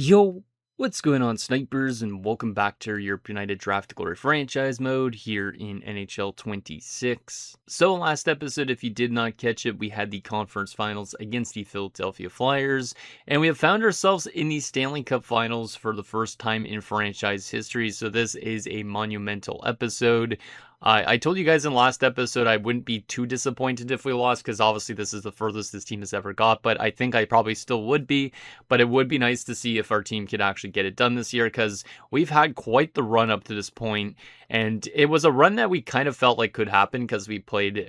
Yo, what's going on, snipers, and welcome back to your United Draft Glory franchise mode here in NHL 26. So, last episode, if you did not catch it, we had the conference finals against the Philadelphia Flyers, and we have found ourselves in the Stanley Cup finals for the first time in franchise history. So, this is a monumental episode. I told you guys in the last episode I wouldn't be too disappointed if we lost, because obviously this is the furthest this team has ever got, but I think I probably still would be. But it would be nice to see if our team could actually get it done this year, because we've had quite the run up to this point, and it was a run that we kind of felt like could happen because we played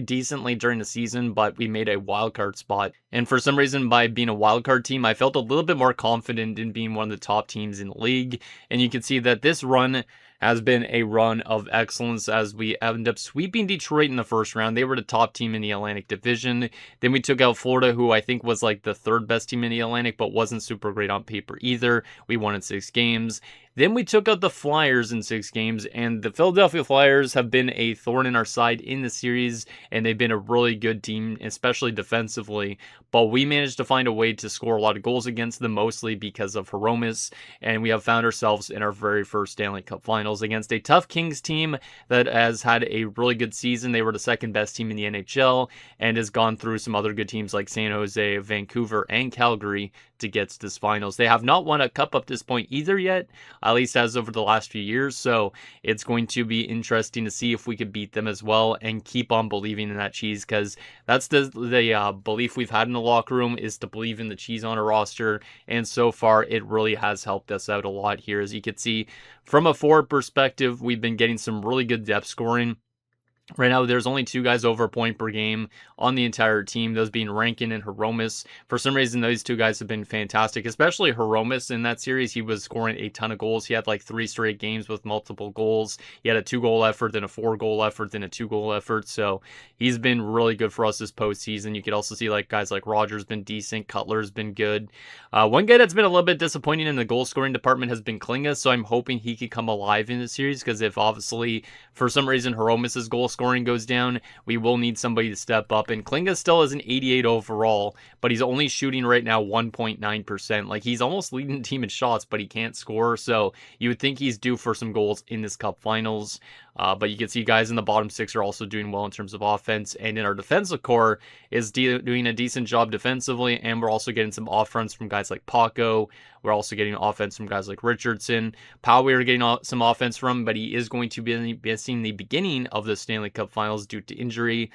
decently during the season, but we made a wild card spot. And for some reason, by being a wild card team, I felt a little bit more confident in being one of the top teams in the league. And you can see that this run has been a run of excellence as we end up sweeping Detroit in the first round. They were the top team in the Atlantic Division. Then we took out Florida, who I think was like the third best team in the Atlantic, but wasn't super great on paper either. We won in 6 games. Then we took out the Flyers in 6 games, and the Philadelphia Flyers have been a thorn in our side in the series, and they've been a really good team, especially defensively. But we managed to find a way to score a lot of goals against them, mostly because of Hromis, and we have found ourselves in our very first Stanley Cup Finals against a tough Kings team that has had a really good season. They were the second best team in the NHL, and has gone through some other good teams like San Jose, Vancouver, and Calgary to get to this finals. They have not won a cup up this point either yet, at least as over the last few years, so it's going to be interesting to see if we could beat them as well and keep on believing in that cheese, because that's the belief we've had in the locker room, is to believe in the cheese on a roster, and so far it really has helped us out a lot here. As you can see, from a forward perspective, we've been getting some really good depth scoring. Right now, there's only 2 guys over a point per game on the entire team, those being Rankin and Hromis. For some reason, those 2 guys have been fantastic, especially Hromis in that series. He was scoring a ton of goals. He had like 3 straight games with multiple goals. He had a 2-goal effort, then a 4-goal effort, then a 2-goal effort. So he's been really good for us this postseason. You could also see like guys like Rogers been decent. Cutler's been good. One guy that's been a little bit disappointing in the goal scoring department has been Klinga. So I'm hoping he could come alive in the series, because if obviously for some reason Hromis's goal scoring goes down, we will need somebody to step up. And Klinga still is an 88 overall, but he's only shooting right now 1.9%. Like, he's almost leading the team in shots, but he can't score. So you would think he's due for some goals in this Cup Finals. But you can see guys in the bottom 6 are also doing well in terms of offense, and in our defensive core is doing a decent job defensively, and we're also getting some off-runs from guys like Paco. We're also getting offense from guys like Richardson. Powell, we are getting some offense from, but he is going to be missing the beginning of the Stanley Cup Finals due to injury.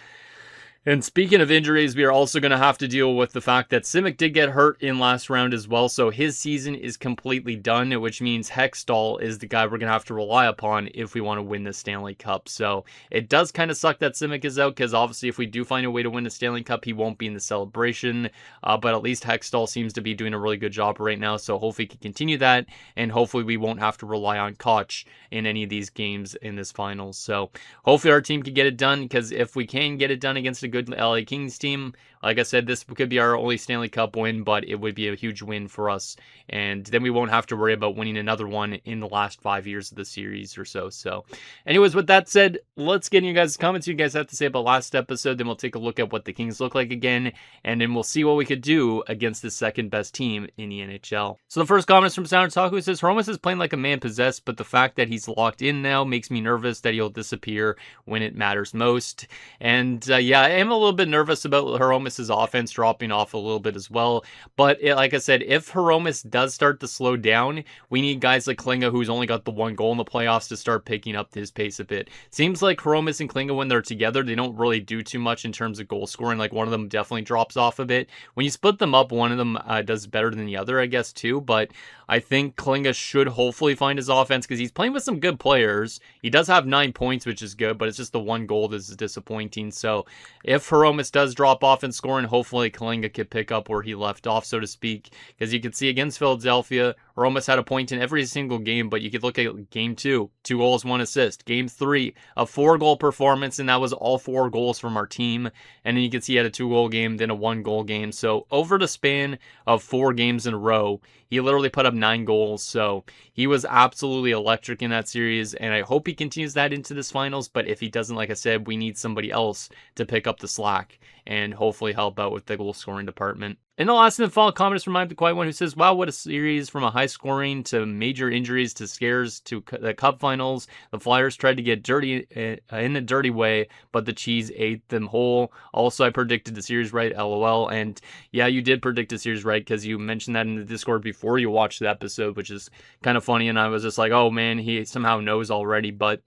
And speaking of injuries, we are also going to have to deal with the fact that Simic did get hurt in last round as well, so his season is completely done, which means Hextall is the guy we're going to have to rely upon if we want to win the Stanley Cup. So it does kind of suck that Simic is out, because obviously if we do find a way to win the Stanley Cup, he won't be in the celebration, but at least Hextall seems to be doing a really good job right now, so hopefully he can continue that, and hopefully we won't have to rely on Koch in any of these games in this finals. So hopefully our team can get it done, because if we can get it done against a good LA Kings team, like I said, this could be our only Stanley Cup win, but it would be a huge win for us, and then we won't have to worry about winning another one in the last 5 years of the series or so. So anyways, with that said, let's get in your guys' comments you guys have to say about last episode, then we'll take a look at what the Kings look like again, and then we'll see what we could do against the second best team in the NHL. So the first comment is from Sound Taco, who says, Hromis is playing like a man possessed, but the fact that he's locked in now makes me nervous that he'll disappear when it matters most. And yeah, I am a little bit nervous about Hromis' offense dropping off a little bit as well. But like I said, if Hromis does start to slow down, we need guys like Klinga, who's only got the 1 goal in the playoffs, to start picking up his pace a bit. Seems like Hromis and Klinga, when they're together, they don't really do too much in terms of goal scoring. Like, one of them definitely drops off a bit. When you split them up, one of them does better than the other, I guess, too. But I think Klinga should hopefully find his offense, because he's playing with some good players. He does have 9 points, which is good, but it's just the 1 goal that is disappointing. So if Hromis does drop off in scoring, hopefully Klinga could pick up where he left off, so to speak. Because you can see against Philadelphia, Hromis had a point in every single game, but you could look at game 2, 2 goals, 1 assist. Game 3, a 4-goal performance, and that was all 4 goals from our team. And then you can see he had a 2-goal game, then a 1-goal game. So over the span of 4 games in a row, he literally put up 9 goals. So he was absolutely electric in that series, and I hope he continues that into this finals. But if he doesn't, like I said, we need somebody else to pick up the slack and hopefully help out with the goal scoring department. And the last and final comment is from Mike the Quiet One, who says, wow, what a series, from a high scoring to major injuries to scares to the Cup finals. The Flyers tried to get dirty in a dirty way, but the cheese ate them whole. Also, I predicted the series right, LOL. And yeah, you did predict the series right, because you mentioned that in the Discord before you watched the episode, which is kind of funny. And I was just like, oh man, he somehow knows already. But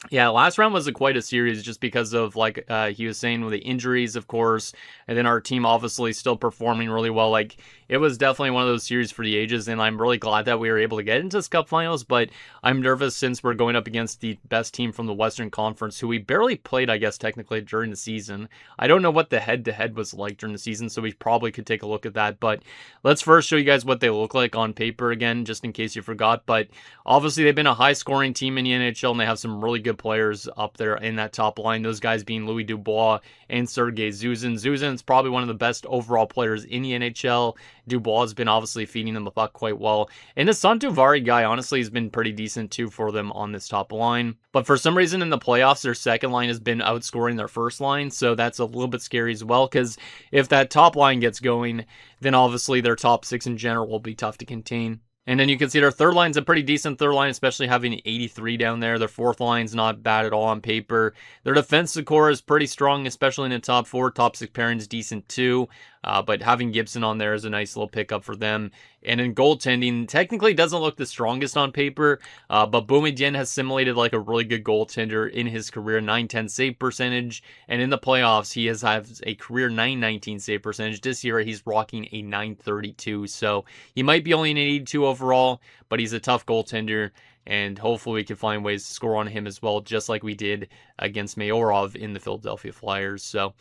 yeah, last round was quite a series, just because of, like he was saying, with the injuries, of course, and then our team obviously still performing really well. Like, it was definitely one of those series for the ages, and I'm really glad that we were able to get into this Cup Finals, but I'm nervous since we're going up against the best team from the Western Conference, who we barely played, I guess, technically, during the season. I don't know what the head-to-head was like during the season, so we probably could take a look at that, but let's first show you guys what they look like on paper again, just in case you forgot. But obviously, they've been a high-scoring team in the NHL, and they have some really good players up there in that top line. Those guys being Louis Dubois and Sergei Zuzin. Zuzin's probably one of the best overall players in the NHL. Dubois has been obviously feeding them the puck quite well. And the Santuvari guy, honestly, has been pretty decent too for them on this top line. But for some reason in the playoffs, their second line has been outscoring their first line. So that's a little bit scary as well, because if that top line gets going, then obviously their top six in general will be tough to contain. And then you can see their third line's a pretty decent third line, especially having 83 down there. Their fourth line's not bad at all on paper. Their defensive core is pretty strong, especially in the top four. Top six pairing's decent too. But having Gibson on there is a nice little pickup for them. And in goaltending, technically doesn't look the strongest on paper, but Boumedienne has simulated like a really good goaltender in his career, 910 save percentage. And in the playoffs, he has a career 919 save percentage. This year, he's rocking a 932. So he might be only an 82 overall, but he's a tough goaltender. And hopefully we can find ways to score on him as well, just like we did against Mayorov in the Philadelphia Flyers. So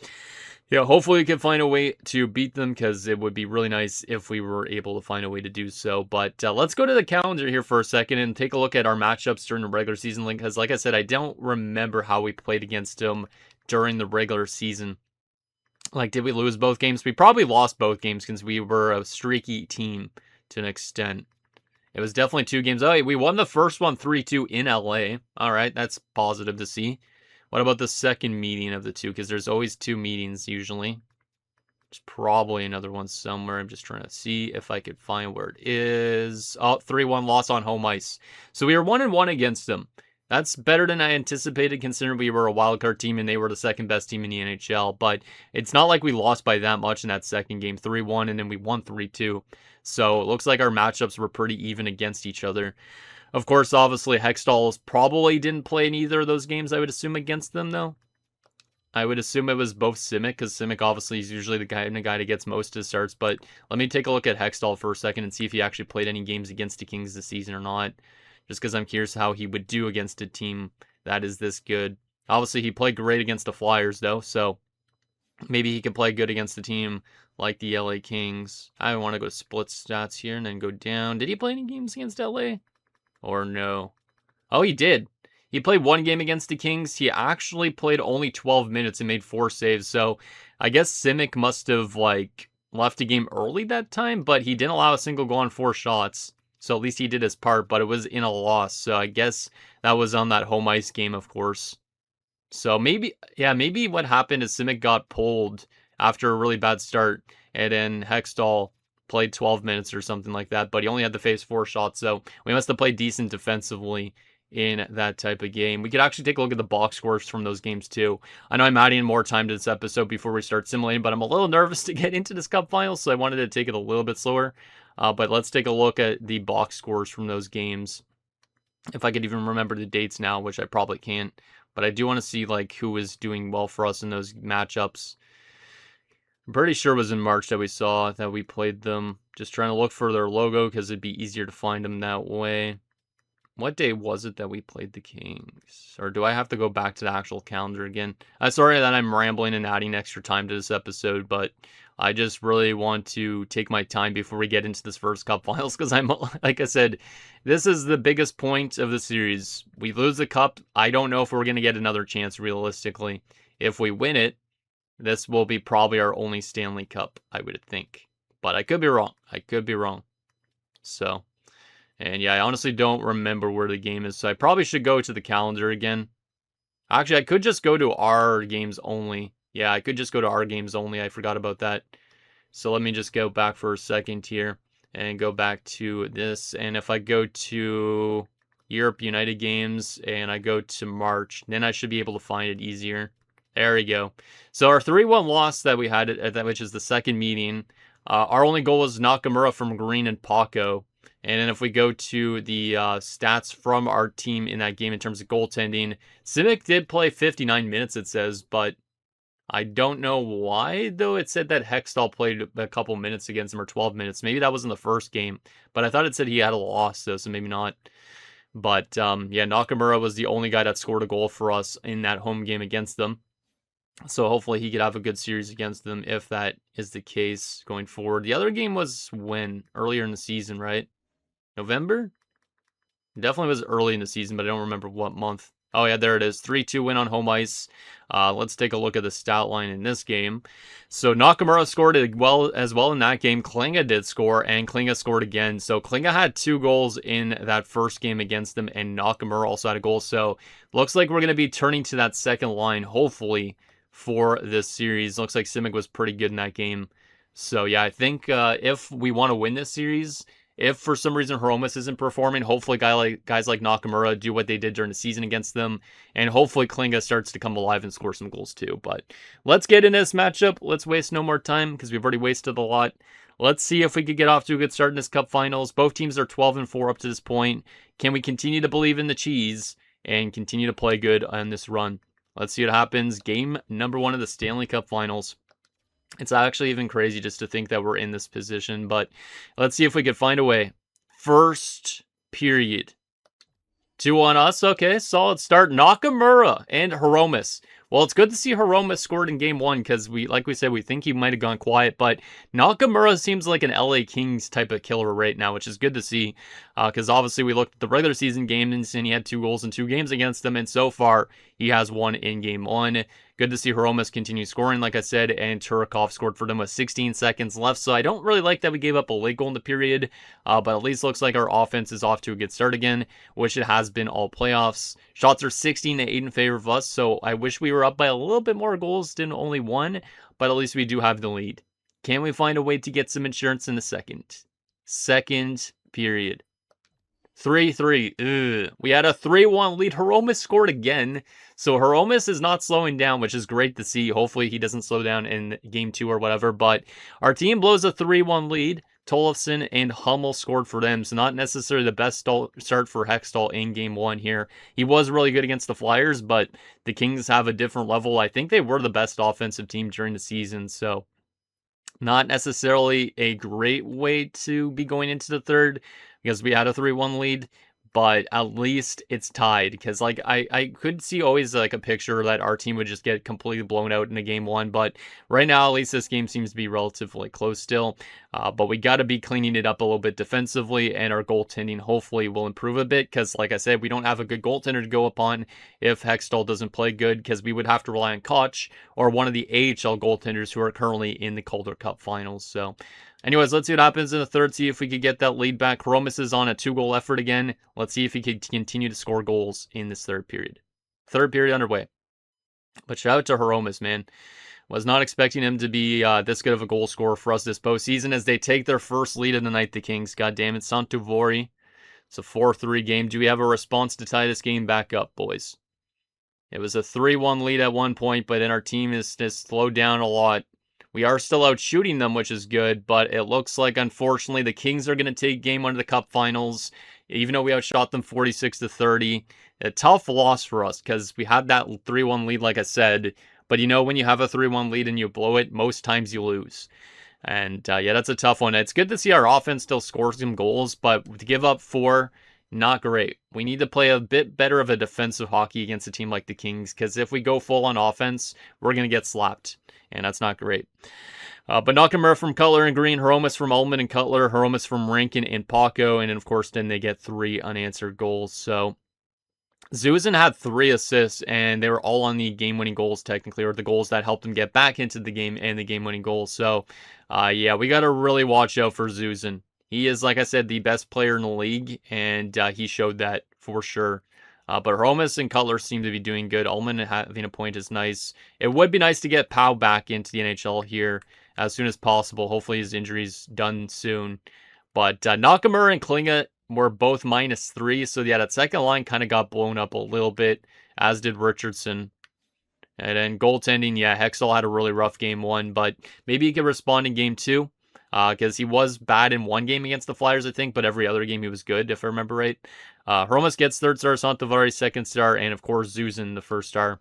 yeah, hopefully we can find a way to beat them, because it would be really nice if we were able to find a way to do so. But let's go to the calendar here for a second and take a look at our matchups during the regular season, because like I said, I don't remember how we played against them during the regular season. Like, did we lose both games? We probably lost both games, because we were a streaky team to an extent. It was definitely 2 games. Oh, we won the first one 3-2 in LA. All right, that's positive to see. What about the second meeting of the two? Because there's always 2 meetings usually. There's probably another one somewhere. I'm just trying to see if I could find where it is. Oh, 3-1 loss on home ice. So we were 1-1 against them. That's better than I anticipated, considering we were a wildcard team and they were the second best team in the NHL. But it's not like we lost by that much in that second game. 3-1, and then we won 3-2. So it looks like our matchups were pretty even against each other. Of course, obviously, Hextall probably didn't play in either of those games, I would assume, against them, though. I would assume it was both Simic, because Simic obviously is usually the guy that gets most of his starts. But let me take a look at Hextall for a second and see if he actually played any games against the Kings this season or not. Just because I'm curious how he would do against a team that is this good. Obviously, he played great against the Flyers, though, so maybe he could play good against a team like the LA Kings. I want to go split stats here and then go down. Did he play any games against LA? Or no? Oh, he did. He played 1 game against the Kings. He actually played only 12 minutes and made 4 saves. So I guess Simic must have left the game early that time, but he didn't allow a single goal on 4 shots. So at least he did his part, but it was in a loss. So I guess that was on that home ice game, of course. So maybe what happened is Simic got pulled after a really bad start, and then Hextall played 12 minutes or something like that, but he only had to face 4 shots, so we must have played decent defensively in that type of game. We could actually take a look at the box scores from those games too. I know I'm adding more time to this episode before we start simulating, but I'm a little nervous to get into this Cup final, so I wanted to take it a little bit slower. But let's take a look at the box scores from those games. If I could even remember the dates now, which I probably can't. But I do want to see who was doing well for us in those matchups. I'm pretty sure it was in March that we saw that we played them. Just trying to look for their logo because it'd be easier to find them that way. What day was it that we played the Kings? Or do I have to go back to the actual calendar again? Sorry that I'm rambling and adding extra time to this episode, but I just really want to take my time before we get into this first Cup Finals, because like I said, this is the biggest point of the series. We lose the Cup, I don't know if we're going to get another chance realistically. If we win it, this will be probably our only Stanley Cup, I would think. But I could be wrong. So, and yeah, I honestly don't remember where the game is, so I probably should go to the calendar again. Actually, I could just go to our games only. Yeah, I could just go to our games only. I forgot about that. So let me just go back for a second here and go back to this. And if I go to Europe United games and I go to March, then I should be able to find it easier. There we go. So our 3-1 loss that we had, which is the second meeting, our only goal was Nakamura from Green and Paco. And then if we go to the stats from our team in that game in terms of goaltending, Simic did play 59 minutes, it says, but I don't know why, though. It said that Hextall played a couple minutes against him, or 12 minutes. Maybe that was in the first game, but I thought it said he had a loss, though, so maybe not. But, yeah, Nakamura was the only guy that scored a goal for us in that home game against them. So hopefully he could have a good series against them if that is the case going forward. The other game was when? Earlier in the season, right? November? Definitely was early in the season, but I don't remember what month. Oh, yeah, there it is. 3-2 win on home ice. Let's take a look at the stat line in this game. So Nakamura scored as well in that game. Klinga did score, and Klinga scored again. So Klinga had 2 goals in that first game against them, and Nakamura also had a goal. So looks like we're going to be turning to that second line, hopefully, for this series. Looks like Simic was pretty good in that game. So, yeah, I think if we want to win this series, if for some reason Hiromus isn't performing, hopefully guys like Nakamura do what they did during the season against them, and hopefully Klinga starts to come alive and score some goals too. But let's get into this matchup. Let's waste no more time because we've already wasted a lot. Let's see if we could get off to a good start in this Cup Finals. Both teams are 12-4 up to this point. Can we continue to believe in the cheese and continue to play good on this run? Let's see what happens. Game number 1 of the Stanley Cup Finals. It's actually even crazy just to think that we're in this position, but let's see if we can find a way. First period. 2 on us. Okay, solid start. Nakamura and Hiromus. Well, it's good to see Hiromus scored in game 1 because like we said, we think he might have gone quiet, but Nakamura seems like an LA Kings type of killer right now, which is good to see because obviously we looked at the regular season games and he had 2 goals in 2 games against them, and so far he has 1 in game 1. Good to see Hiromus continue scoring, like I said, and Turakov scored for them with 16 seconds left, so I don't really like that we gave up a late goal in the period, but at least looks like our offense is off to a good start again, which it has been all playoffs. Shots are 16-8 in favor of us, so I wish we were up by a little bit more goals than only 1, but at least we do have the lead. Can we find a way to get some insurance in the second period? 3-3. We had a 3-1 lead. Hiromus scored again. So Hiromus is not slowing down, which is great to see. Hopefully he doesn't slow down in game 2 or whatever. But our team blows a 3-1 lead. Tollefson and Hummel scored for them. So not necessarily the best start for Hextall in game 1 here. He was really good against the Flyers, but the Kings have a different level. I think they were the best offensive team during the season. So not necessarily a great way to be going into the third, because we had a 3-1 lead, but at least it's tied, because like I could see always like a picture that our team would just get completely blown out in a game 1, but right now at least this game seems to be relatively close still, but we got to be cleaning it up a little bit defensively, and our goaltending hopefully will improve a bit, because like I said, we don't have a good goaltender to go upon if Hextall doesn't play good, because we would have to rely on Koch or one of the AHL goaltenders who are currently in the Calder Cup Finals. So anyways, let's see what happens in the third, see if we could get that lead back. Hiromus is on a 2-goal effort again. Let's see if he can continue to score goals in this third period. Third period underway. But shout out to Hiromus, man. Was not expecting him to be this good of a goal scorer for us this postseason as they take their first lead of the night, the Kings. God damn it, Santovori. It's a 4-3 game. Do we have a response to tie this game back up, boys? It was a 3-1 lead at one point, but then our team is slowed down a lot. We are still out shooting them, which is good, but it looks like, unfortunately, the Kings are going to take game 1 of the Cup Finals, even though we outshot them 46-30. A tough loss for us, because we had that 3-1 lead, like I said, but you know, when you have a 3-1 lead and you blow it, most times you lose. And yeah, that's a tough one. It's good to see our offense still score some goals, but to give up 4, not great. We need to play a bit better of a defensive hockey against a team like the Kings, because if we go full on offense, we're going to get slapped, and that's not great. But Nakamura from Cutler and Green, Hiromus from Ullman and Cutler, Hiromus from Rankin and Paco, and then, of course, then they get 3 unanswered goals. So Zuzan had 3 assists, and they were all on the game-winning goals, technically, or the goals that helped them get back into the game and the game-winning goals. So, yeah, we got to really watch out for Zuzan. He is, like I said, the best player in the league, and he showed that for sure. But Hiromus and Cutler seem to be doing good. Ullman having a point is nice. It would be nice to get Pau back into the NHL here as soon as possible. Hopefully his injury's done soon. But Nakamura and Klinga were both -3. So yeah, that second line kind of got blown up a little bit, as did Richardson. And then goaltending, yeah, Hextall had a really rough game 1, but maybe he could respond in game 2. Because he was bad in one game against the Flyers, I think, but every other game he was good, if I remember right. Hromis gets 3rd star, Santavari 2nd star, and of course Zuzin the 1st star.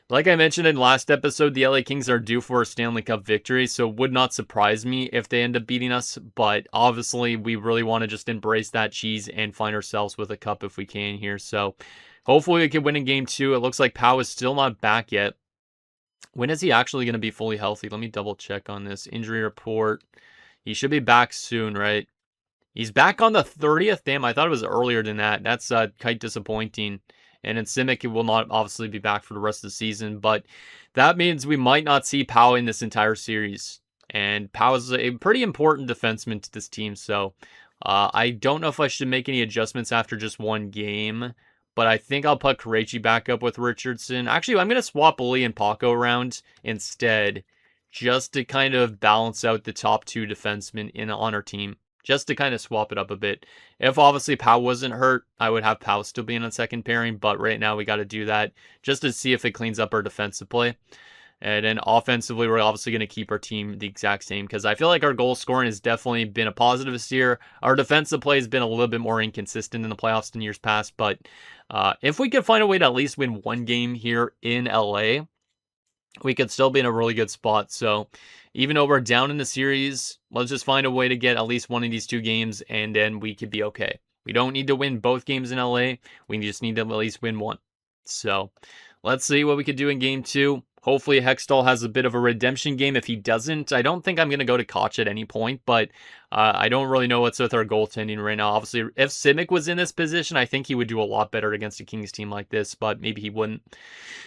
Like I mentioned in last episode, the LA Kings are due for a Stanley Cup victory, so it would not surprise me if they end up beating us, but obviously we really want to just embrace that cheese and find ourselves with a cup if we can here. So hopefully we can win in game 2. It looks like Pau is still not back yet. When is he actually going to be fully healthy? Let me double check on this. Injury report. He should be back soon, right? He's back on the 30th. Damn, I thought it was earlier than that. That's quite disappointing. And then Simic will not obviously be back for the rest of the season. But that means we might not see Pau in this entire series. And Pau is a pretty important defenseman to this team. So I don't know if I should make any adjustments after just one game. But I think I'll put Krejci back up with Richardson. Actually, I'm going to swap Lee and Paco around instead, just to kind of balance out the top 2 defensemen on our team, just to kind of swap it up a bit. If obviously Pau wasn't hurt, I would have Pau still being on second pairing, but right now we got to do that just to see if it cleans up our defensive play. And then offensively, we're obviously going to keep our team the exact same because I feel like our goal scoring has definitely been a positive this year. Our defensive play has been a little bit more inconsistent in the playoffs than years past, but if we could find a way to at least win one game here in LA, we could still be in a really good spot. So even though we're down in the series, let's just find a way to get at least one of these 2 games, and then we could be okay. We don't need to win both games in LA. We just need to at least win one. So let's see what we could do in game 2. Hopefully Hextall has a bit of a redemption game. If he doesn't, I don't think I'm going to go to Koch at any point, but I don't really know what's with our goaltending right now. Obviously, if Simic was in this position, I think he would do a lot better against a Kings team like this, but maybe he wouldn't.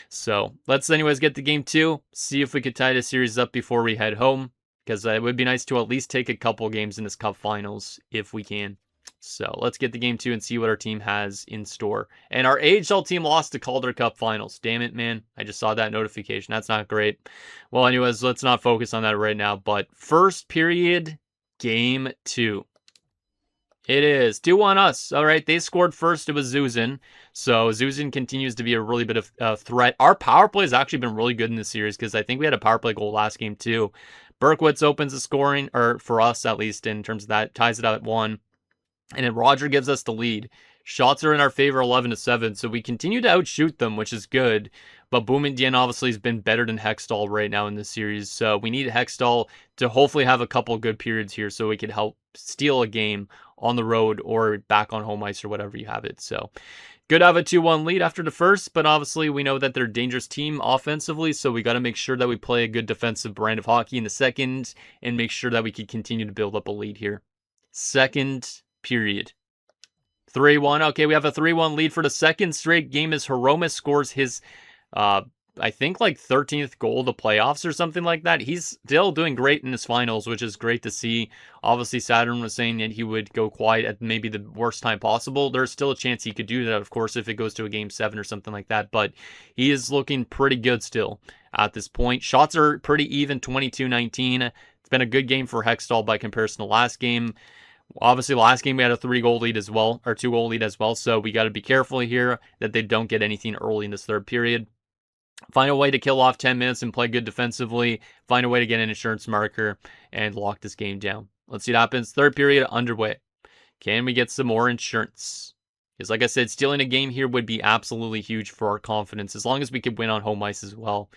So let's anyways get to game 2, see if we could tie the series up before we head home, because it would be nice to at least take a couple games in this Cup Finals if we can. So let's get to game 2 and see what our team has in store. And our AHL team lost to Calder Cup Finals. Damn it, man. I just saw that notification. That's not great. Well, anyways, let's not focus on that right now. But first period, game 2. It is 2-1 us. All right, they scored first. It was Zuzin. So Zuzin continues to be a really bit of a threat. Our power play has actually been really good in this series because I think we had a power play goal last game too. Berkowitz opens the scoring, or for us at least in terms of that, ties it up at 1. And then Roger gives us the lead. Shots are in our favor 11-7, so we continue to outshoot them, which is good. But Boumedienne obviously has been better than Hextall right now in this series, so we need Hextall to hopefully have a couple good periods here so we can help steal a game on the road or back on home ice or whatever you have it. So good to have a 2-1 lead after the first, but obviously we know that they're a dangerous team offensively, so we got to make sure that we play a good defensive brand of hockey in the second and make sure that we can continue to build up a lead here. Second period. 3-1. Okay, we have a 3-1 lead for the second straight game as Hromis scores his, I think, like 13th goal of the playoffs or something like that. He's still doing great in his finals, which is great to see. Obviously, Saturn was saying that he would go quiet at maybe the worst time possible. There's still a chance he could do that, of course, if it goes to a game 7 or something like that. But he is looking pretty good still at this point. Shots are pretty even, 22-19. It's been a good game for Hextall by comparison to last game. Obviously, last game we had a 3-goal lead as well, or 2-goal lead as well, so we got to be careful here that they don't get anything early in this third period. Find a way to kill off 10 minutes and play good defensively. Find a way to get an insurance marker and lock this game down. Let's see what happens. Third period underway. Can we get some more insurance? Because like I said, stealing a game here would be absolutely huge for our confidence, as long as we could win on home ice as well.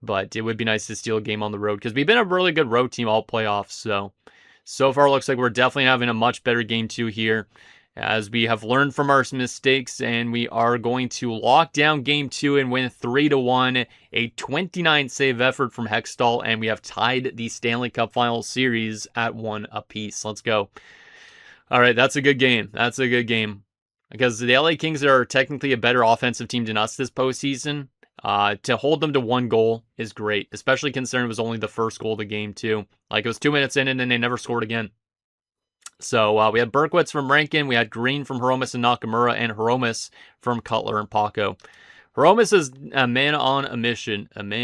But it would be nice to steal a game on the road, because we've been a really good road team all playoffs, so far, looks like we're definitely having a much better game 2 here, as we have learned from our mistakes, and we are going to lock down game 2 and win 3-1. A 29 save effort from Hextall, and we have tied the Stanley Cup Final Series at 1 apiece. Let's go. All right, that's a good game. That's a good game. Because the LA Kings are technically a better offensive team than us this postseason. To hold them to 1 goal is great, especially considering it was only the first goal of the game too. Like, it was 2 minutes in and then they never scored again. So we had Berkowitz from Rankin, we had Green from Hromis and Nakamura, and Hromis from Cutler and Paco. Hromus is a man on a mission, and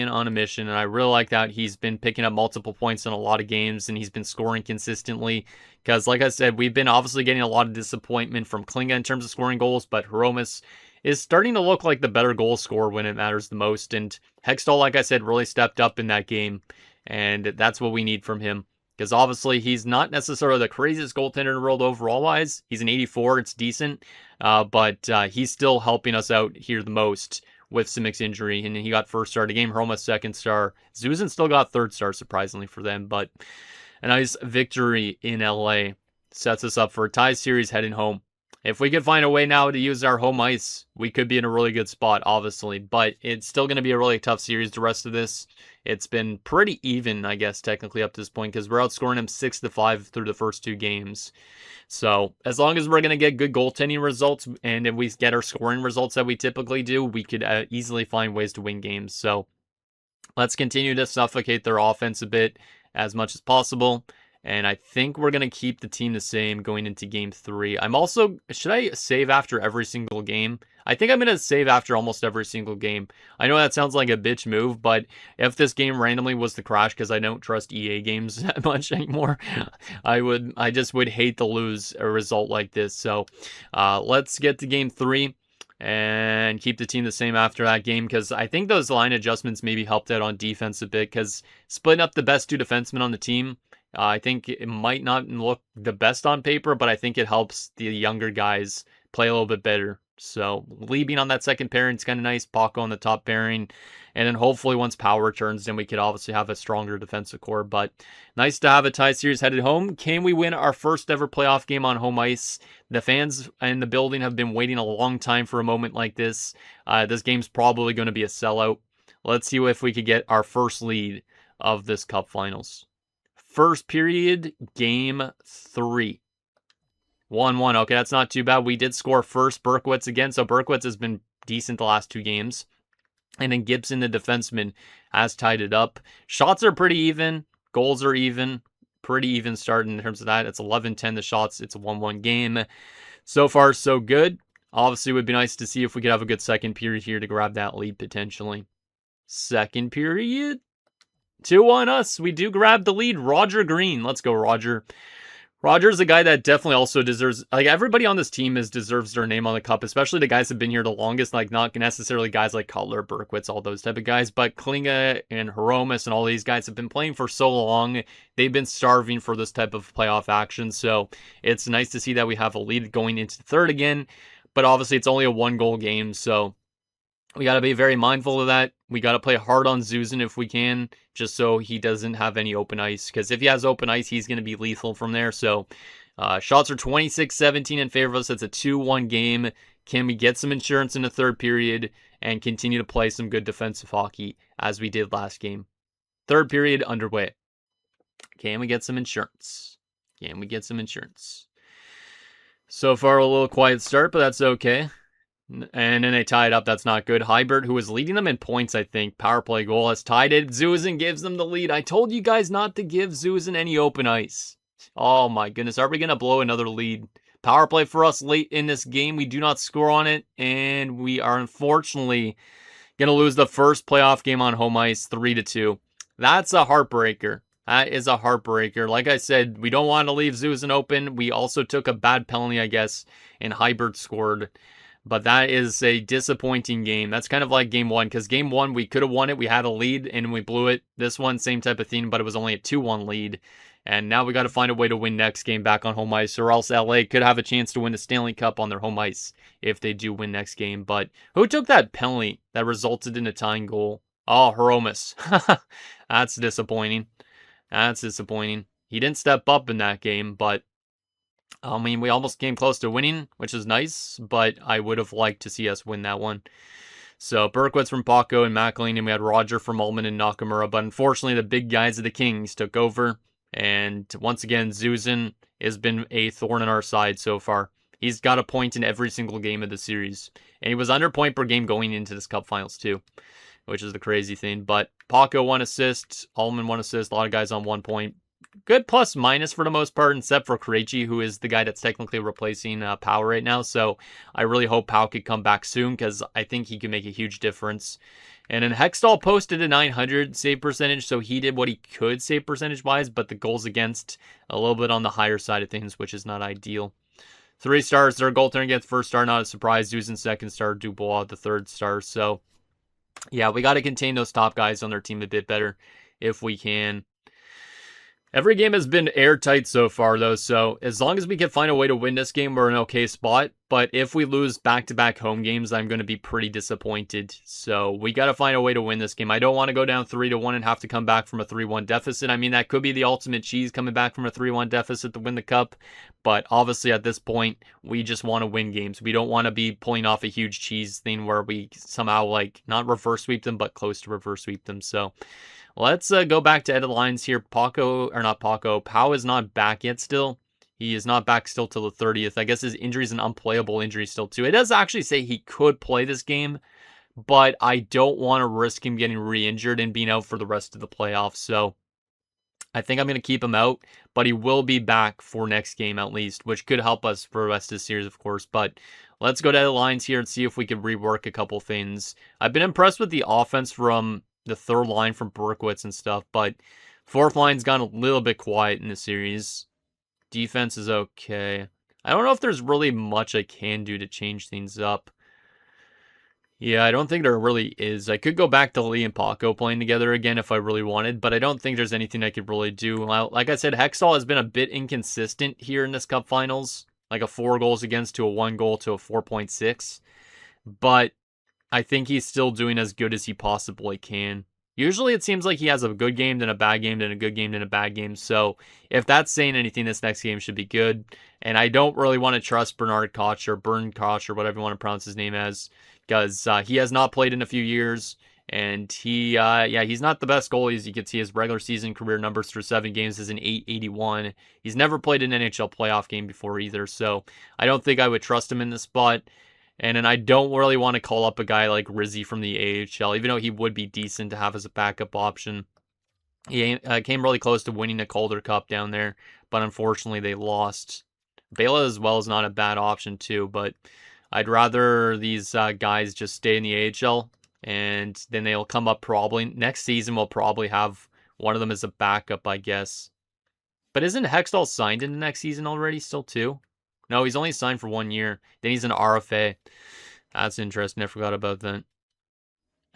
I really like that. He's been picking up multiple points in a lot of games, and he's been scoring consistently. Because, like I said, we've been obviously getting a lot of disappointment from Klinga in terms of scoring goals, but Hromus is starting to look like the better goal scorer when it matters the most. And Hextall, like I said, really stepped up in that game, and that's what we need from him. Because obviously he's not necessarily the craziest goaltender in the world overall-wise. He's an 84, it's decent. But he's still helping us out here the most with Simic's injury. And he got first star of the game, Hromus second star. Zuzin still got third star, surprisingly for them. But a nice victory in LA sets us up for a tie series heading home. If we could find a way now to use our home ice, we could be in a really good spot, obviously. But it's still going to be a really tough series the rest of this. It's been pretty even, I guess, technically up to this point, because we're outscoring them 6-5 through the first two games. So as long as we're going to get good goaltending results, and if we get our scoring results that we typically do, we could easily find ways to win games. So let's continue to suffocate their offense a bit as much as possible. And I think we're going to keep the team the same going into game 3. Should I save after every single game? I think I'm going to save after almost every single game. I know that sounds like a bitch move, but if this game randomly was to crash because I don't trust EA games that much anymore, I just would hate to lose a result like this. So let's get to game 3 and keep the team the same after that game, because I think those line adjustments maybe helped out on defense a bit, because splitting up the best two defensemen on the team, I think it might not look the best on paper, but I think it helps the younger guys play a little bit better. So Liebing on that second pairing is kind of nice. Paco on the top pairing. And then hopefully once power returns, then we could obviously have a stronger defensive core. But nice to have a tie series headed home. Can we win our first ever playoff game on home ice? The fans in the building have been waiting a long time for a moment like this. This game's probably going to be a sellout. Let's see if we could get our first lead of this Cup Finals. First period, game 3. 1-1. Okay, that's not too bad. We did score first, Berkowitz again. So Berkowitz has been decent the last 2 games. And then Gibson, the defenseman, has tied it up. Shots are pretty even. Goals are even. Pretty even start in terms of that. It's 11-10 the shots. It's a 1-1 game. So far, so good. Obviously, it would be nice to see if we could have a good second period here to grab that lead potentially. Second period. 2-1 us. We do grab the lead. Roger Green. Let's go, Roger. Roger's a guy that definitely also deserves, like, everybody on this team deserves their name on the cup, especially the guys that have been here the longest, like, not necessarily guys like Cutler, Berkowitz, all those type of guys, but Klinga and Hromus and all these guys have been playing for so long. They've been starving for this type of playoff action, so it's nice to see that we have a lead going into the third again, but obviously it's only a 1-goal game, so we got to be very mindful of that. We got to play hard on Zuzin if we can, just so he doesn't have any open ice. Because if he has open ice, he's going to be lethal from there. So shots are 26-17 in favor of us. It's a 2-1 game. Can we get some insurance in the third period and continue to play some good defensive hockey as we did last game? Third period underway. Can we get some insurance? Can we get some insurance? So far, a little quiet start, but that's okay. And then they tie it up. That's not good. Hybert, who was leading them in points, I think, power play goal, has tied it. Zuzin gives them the lead. I told you guys not to give Zuzin any open ice. Oh my goodness. Are we going to blow another lead? Power play for us late in this game. We do not score on it. And we are unfortunately going to lose the first playoff game on home ice 3-2. That's a heartbreaker. That is a heartbreaker. Like I said, we don't want to leave Zuzin open. We also took a bad penalty, I guess, and Hybert scored. But that is a disappointing game. That's kind of like game 1, because game 1, we could have won it. We had a lead, and we blew it. This one, same type of thing, but it was only a 2-1 lead. And now we got to find a way to win next game back on home ice, or else LA could have a chance to win the Stanley Cup on their home ice if they do win next game. But who took that penalty that resulted in a tying goal? Oh, Hromus. That's disappointing. That's disappointing. He didn't step up in that game, but I mean, we almost came close to winning, which is nice, but I would have liked to see us win that one. So Berkowitz from Paco and McLean, and we had Roger from Ullman and Nakamura, but unfortunately the big guys of the Kings took over, and once again, Zuzin has been a thorn in our side so far. He's got a point in every single game of the series, and he was under point per game going into this Cup Finals too, which is the crazy thing. But Paco 1 assist, Ullman 1 assist, a lot of guys on 1 point. good plus minus for the most part, except for Krejci, who is the guy that's technically replacing Powell right now. So I really hope Powell could come back soon because I think he can make a huge difference. And then Hextall posted a 900 save percentage, so he did what he could save percentage-wise, but the goals against a little bit on the higher side of things, which is not ideal. 3 stars, their goaltender gets first star, not a surprise. Dusan second star, Dubois the third star. So, yeah, we got to contain those top guys on their team a bit better if we can. Every game has been airtight so far, though, so as long as we can find a way to win this game, we're in an okay spot. But if we lose back-to-back home games, I'm going to be pretty disappointed. So we got to find a way to win this game. I don't want to go down 3-1 and have to come back from a 3-1 deficit. I mean, that could be the ultimate cheese, coming back from a 3-1 deficit to win the cup. But obviously, at this point, we just want to win games. We don't want to be pulling off a huge cheese thing where we somehow, like, not reverse sweep them, but close to reverse sweep them. So let's go back to edit lines here. Powell is not back yet still. He is not back still till the 30th. I guess his injury is an unplayable injury still too. It does actually say he could play this game, but I don't want to risk him getting re-injured and being out for the rest of the playoffs. So I think I'm going to keep him out, but he will be back for next game at least, which could help us for the rest of the series, of course. But let's go to edit lines here and see if we can rework a couple things. I've been impressed with the offense from the third line from Berkowitz and stuff, but fourth line's gone a little bit quiet in the series. Defense is okay. I don't know if there's really much I can do to change things up. Yeah, I don't think there really is. I could go back to Lee and Paco playing together again if I really wanted, but I don't think there's anything I could really do. Like I said, Hextall has been a bit inconsistent here in this Cup Finals, like a 4 goals against to a 1 goal to a 4.6, but I think he's still doing as good as he possibly can. Usually it seems like he has a good game, then a bad game, then a good game, then a bad game. So if that's saying anything, this next game should be good. And I don't really want to trust Bernard Koch or Bern Koch or whatever you want to pronounce his name as, because he has not played in a few years. And he's not the best goalie. As you can see, his regular season career numbers through 7 games is an 881. He's never played an NHL playoff game before either. So I don't think I would trust him in this spot. And then I don't really want to call up a guy like Rizzi from the AHL, even though he would be decent to have as a backup option. He came really close to winning the Calder Cup down there, but unfortunately they lost. Bela as well is not a bad option too, but I'd rather these guys just stay in the AHL, and then they'll come up probably. Next season we'll probably have one of them as a backup, I guess. But isn't Hextall signed in the next season already still too? No, he's only signed for 1 year. Then he's an RFA. That's interesting. I forgot about that.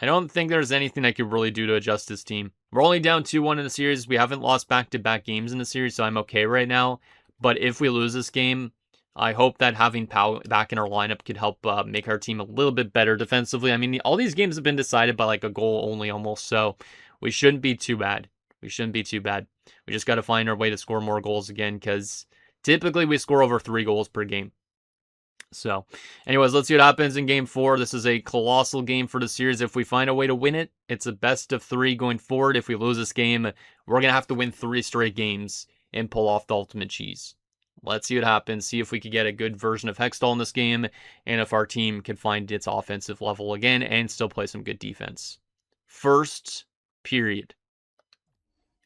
I don't think there's anything I could really do to adjust this team. We're only down 2-1 in the series. We haven't lost back-to-back games in the series, so I'm okay right now. But if we lose this game, I hope that having Powell back in our lineup could help make our team a little bit better defensively. I mean, all these games have been decided by like a goal only almost, so we shouldn't be too bad. We just got to find our way to score more goals again, because typically we score over 3 goals per game. So, anyways, let's see what happens in Game 4. This is a colossal game for the series. If we find a way to win it, it's a best of 3 going forward. If we lose this game, we're going to have to win 3 straight games and pull off the ultimate cheese. Let's see what happens. See if we could get a good version of Hextall in this game, and if our team can find its offensive level again and still play some good defense. First period.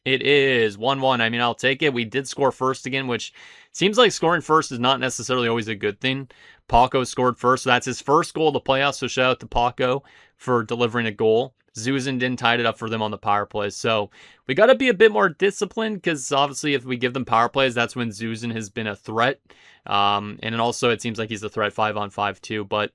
It is 1-1. I mean, I'll take it. We did score first again, which seems like scoring first is not necessarily always a good thing. Paco scored first, so that's his first goal of the playoffs, so shout out to Paco for delivering a goal. Zuzan didn't tie it up for them on the power plays, so we got to be a bit more disciplined, because obviously if we give them power plays, that's when Zuzan has been a threat. And then also it seems like he's a threat 5-on-5 too, but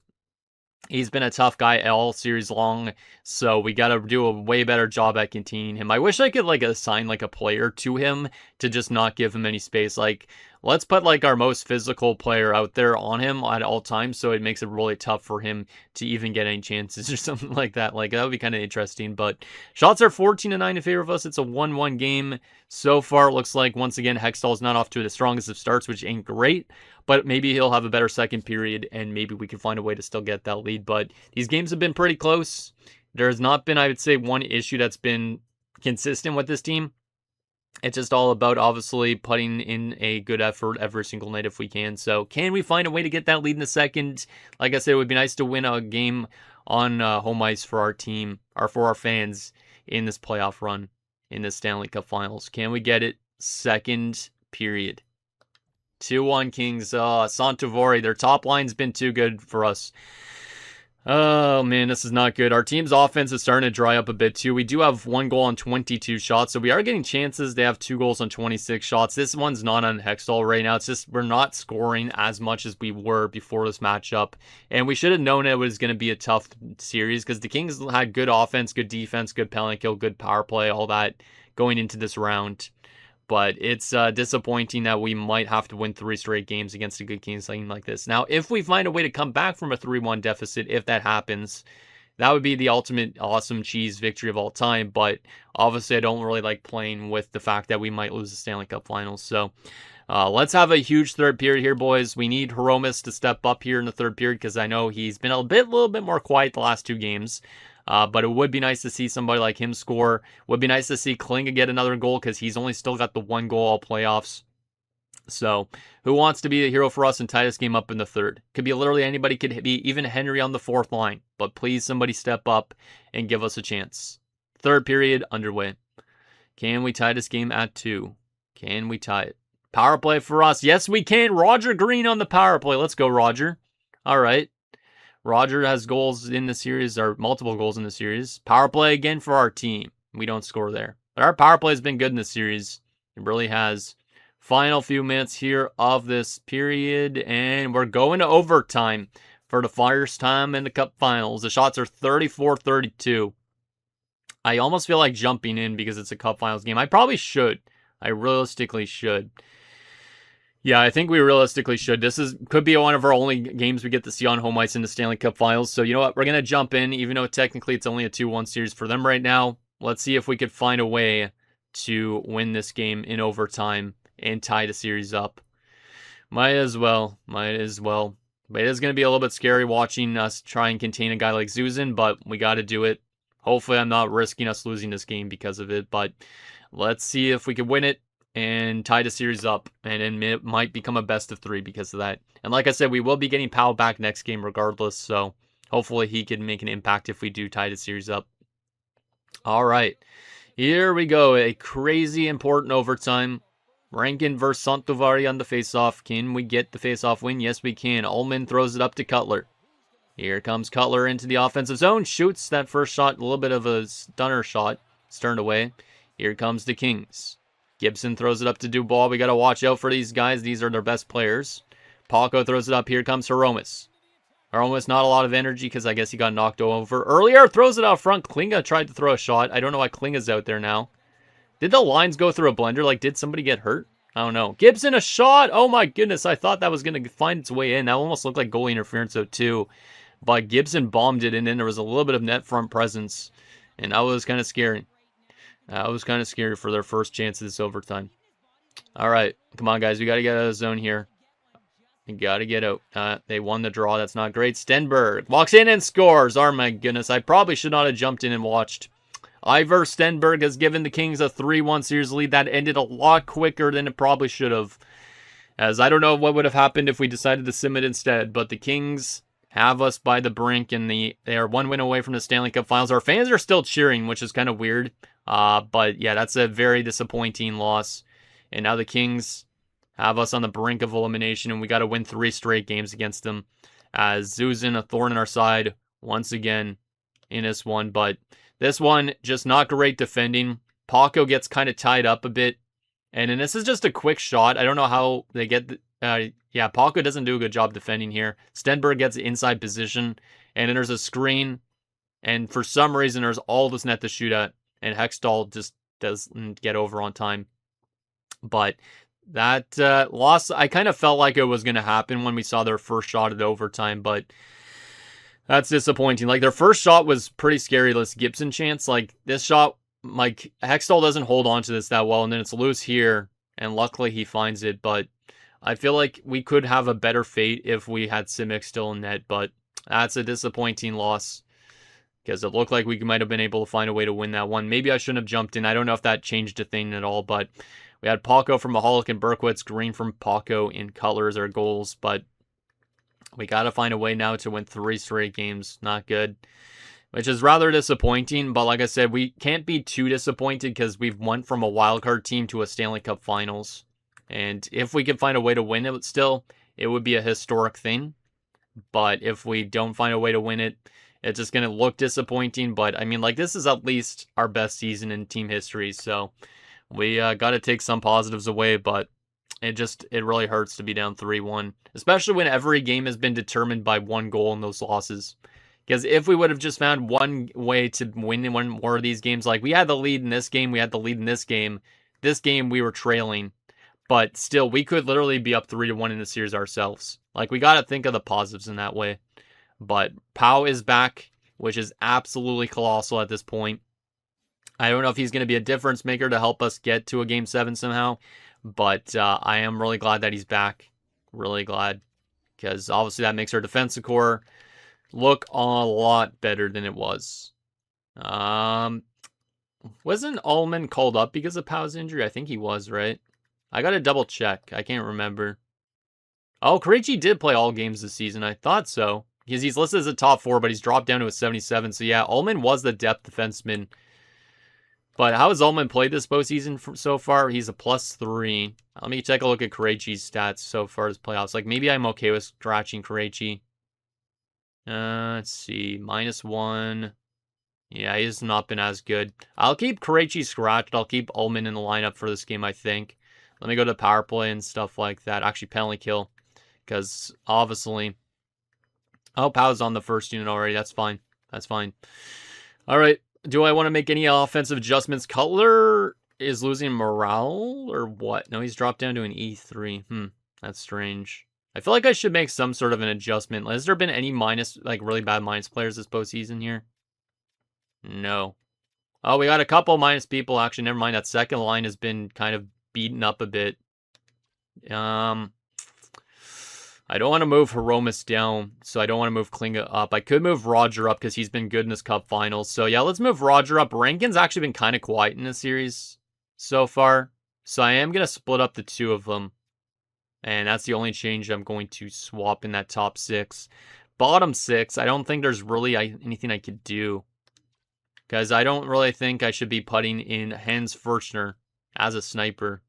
he's been a tough guy all series long, so we got to do a way better job at containing him. I wish I could like assign like a player to him to just not give him any space. Like, let's put like our most physical player out there on him at all times, so it makes it really tough for him to even get any chances or something like that. Like, that would be kind of interesting. But shots are 14-9 in favor of us. It's a 1-1 game so far. It looks like once again Hextall's not off to the strongest of starts, which ain't great. But maybe he'll have a better second period, and maybe we can find a way to still get that lead. But these games have been pretty close. There's not been, I would say, one issue that's been consistent with this team. It's just all about, obviously, putting in a good effort every single night if we can. So, can we find a way to get that lead in the second? Like I said, it would be nice to win a game on home ice for our team, or for our fans in this playoff run, in the Stanley Cup Finals. Can we get it? second period. 2-1 Kings. Santovori, their top line's been too good for us. Oh, man, this is not good. Our team's offense is starting to dry up a bit, too. We do have 1 goal on 22 shots, so we are getting chances. They have 2 goals on 26 shots. This one's not on Hextall right now. It's just we're not scoring as much as we were before this matchup, and we should have known it was going to be a tough series because the Kings had good offense, good defense, good penalty kill, good power play, all that going into this round. But it's disappointing that we might have to win 3 straight games against a good Kings team like this. Now, if we find a way to come back from a 3-1 deficit, if that happens, that would be the ultimate awesome cheese victory of all time. But obviously, I don't really like playing with the fact that we might lose the Stanley Cup Finals. So let's have a huge third period here, boys. We need Hromis to step up here in the third period because I know he's been a little bit more quiet the last 2 games. But it would be nice to see somebody like him score. Would be nice to see Klinga get another goal because he's only still got the 1 goal all playoffs. So, who wants to be the hero for us and tie this game up in the third? Could be literally anybody, could be even Henry on the 4th line. But please, somebody step up and give us a chance. Third period underway. Can we tie this game at 2? Can we tie it? Power play for us. Yes, we can. Roger Green on the power play. Let's go, Roger. All right. Roger has goals in the series, or multiple goals in the series. Power play again for our team. We don't score there. But our power play has been good in this series. It really has. Final few minutes here of this period, and we're going to overtime for the first time in the Cup Finals. The shots are 34-32. I almost feel like jumping in because it's a Cup Finals game. I probably should. I realistically should. Yeah, I think we realistically should. This could be one of our only games we get to see on home ice in the Stanley Cup Finals. So you know what? We're going to jump in, even though technically it's only a 2-1 series for them right now. Let's see if we could find a way to win this game in overtime and tie the series up. Might as well. But it is going to be a little bit scary watching us try and contain a guy like Zuzin, but we got to do it. Hopefully I'm not risking us losing this game because of it, but let's see if we can win it and tie the series up, and it might become a best of 3 because of that. And like I said, we will be getting Powell back next game regardless, so hopefully he can make an impact if we do tie the series up. All right, here we go. A crazy important overtime. Rankin versus Santovari on the faceoff. Can we get the faceoff win? Yes, we can. Ullman throws it up to Cutler. Here comes Cutler into the offensive zone. Shoots that first shot. A little bit of a stunner shot. Turned away. Here comes the Kings. Gibson throws it up to Dubois. We got to watch out for these guys. These are their best players. Paco throws it up. Here comes Hromis. Hromis, not a lot of energy because I guess he got knocked over earlier. Throws it out front. Klinga tried to throw a shot. I don't know why Klinga's out there now. Did the lines go through a blender? Like, did somebody get hurt? I don't know. Gibson, a shot. Oh, my goodness. I thought that was going to find its way in. That almost looked like goalie interference, though, too. But Gibson bombed it, and then there was a little bit of net front presence. And that was kind of scary. That was kind of scary for their first chance of this overtime. All right. Come on, guys. We got to get out of the zone here. We got to get out. They won the draw. That's not great. Stenberg walks in and scores. Oh, my goodness. I probably should not have jumped in and watched. Ivar Stenberg has given the Kings a 3-1 series lead. That ended a lot quicker than it probably should have. As I don't know what would have happened if we decided to sim it instead. But the Kings have us by the brink, and they are 1 win away from the Stanley Cup Finals. Our fans are still cheering, which is kind of weird. But yeah, that's a very disappointing loss. And now the Kings have us on the brink of elimination, and we got to win 3 straight games against them. As Zuzin, a thorn in our side, once again in this one. But this one, just not great defending. Paco gets kind of tied up a bit. And then this is just a quick shot. I don't know how they get... yeah, Paco doesn't do a good job defending here. Stenberg gets the inside position. And then there's a screen. And for some reason, there's all this net to shoot at. And Hextall just doesn't get over on time. But that loss, I kind of felt like it was going to happen when we saw their first shot at overtime. But that's disappointing. Like, their first shot was pretty scary. This Gibson chance. Like, this shot, like, Hextall doesn't hold on to this that well. And then it's loose here. And luckily he finds it. But I feel like we could have a better fate if we had Simic still in net. But that's a disappointing loss. Because it looked like we might have been able to find a way to win that one. Maybe I shouldn't have jumped in. I don't know if that changed a thing at all. But we had Paco from Mahalik and Berkowitz. Green from Paco in colors our goals. But we got to find a way now to win 3 straight games. Not good. which is rather disappointing. But like I said, we can't be too disappointed because we've went from a wildcard team to a Stanley Cup Finals. And if we could find a way to win it still, it would be a historic thing. But if we don't find a way to win it, it's just going to look disappointing. But, I mean, like, this is at least our best season in team history. So we got to take some positives away. But it really hurts to be down 3-1. Especially when every game has been determined by one goal in those losses. Because if we would have just found one way to win one more of these games, like we had the lead in this game, we had the lead in this game. This game we were trailing. But still, we could literally be up 3-1 in the series ourselves. Like, we got to think of the positives in that way. But Pau is back, which is absolutely colossal at this point. I don't know if he's going to be a difference maker to help us get to a Game 7 somehow. But I am really glad that he's back. Really glad. Because obviously that makes our defensive core look a lot better than it was. Wasn't Ullman called up because of Pau's injury? I think he was, right? I gotta double check. I can't remember. Oh, Krejci did play all games this season. I thought so. Because he's listed as a top 4, but he's dropped down to a 77. So yeah, Ullman was the depth defenseman. But how has Ullman played this postseason so far? He's a +3. Let me take a look at Krejci's stats so far as playoffs. Like, maybe I'm okay with scratching Krejci. Let's see. -1. Yeah, he's not been as good. I'll keep Krejci scratched. I'll keep Ullman in the lineup for this game, I think. Let me go to power play and stuff like that. Actually, penalty kill. Because, obviously... Oh, Pau's on the first unit already. That's fine. That's fine. All right. Do I want to make any offensive adjustments? Cutler is losing morale or what? No, he's dropped down to an E3. That's strange. I feel like I should make some sort of an adjustment. Has there been any really bad minus players this postseason here? No. Oh, we got a couple minus people. Actually, never mind. That second line has been kind of beaten up a bit. I don't want to move Hromis down, so I don't want to move Klinga up. I could move Roger up because he's been good in this cup finals. So yeah, let's move Roger up. Rankin's actually been kind of quiet in this series so far. So I am going to split up the two of them. And that's the only change I'm going to swap in that top 6. Bottom 6, I don't think there's really anything I could do. Because I don't really think I should be putting in Hans Furchner as a sniper.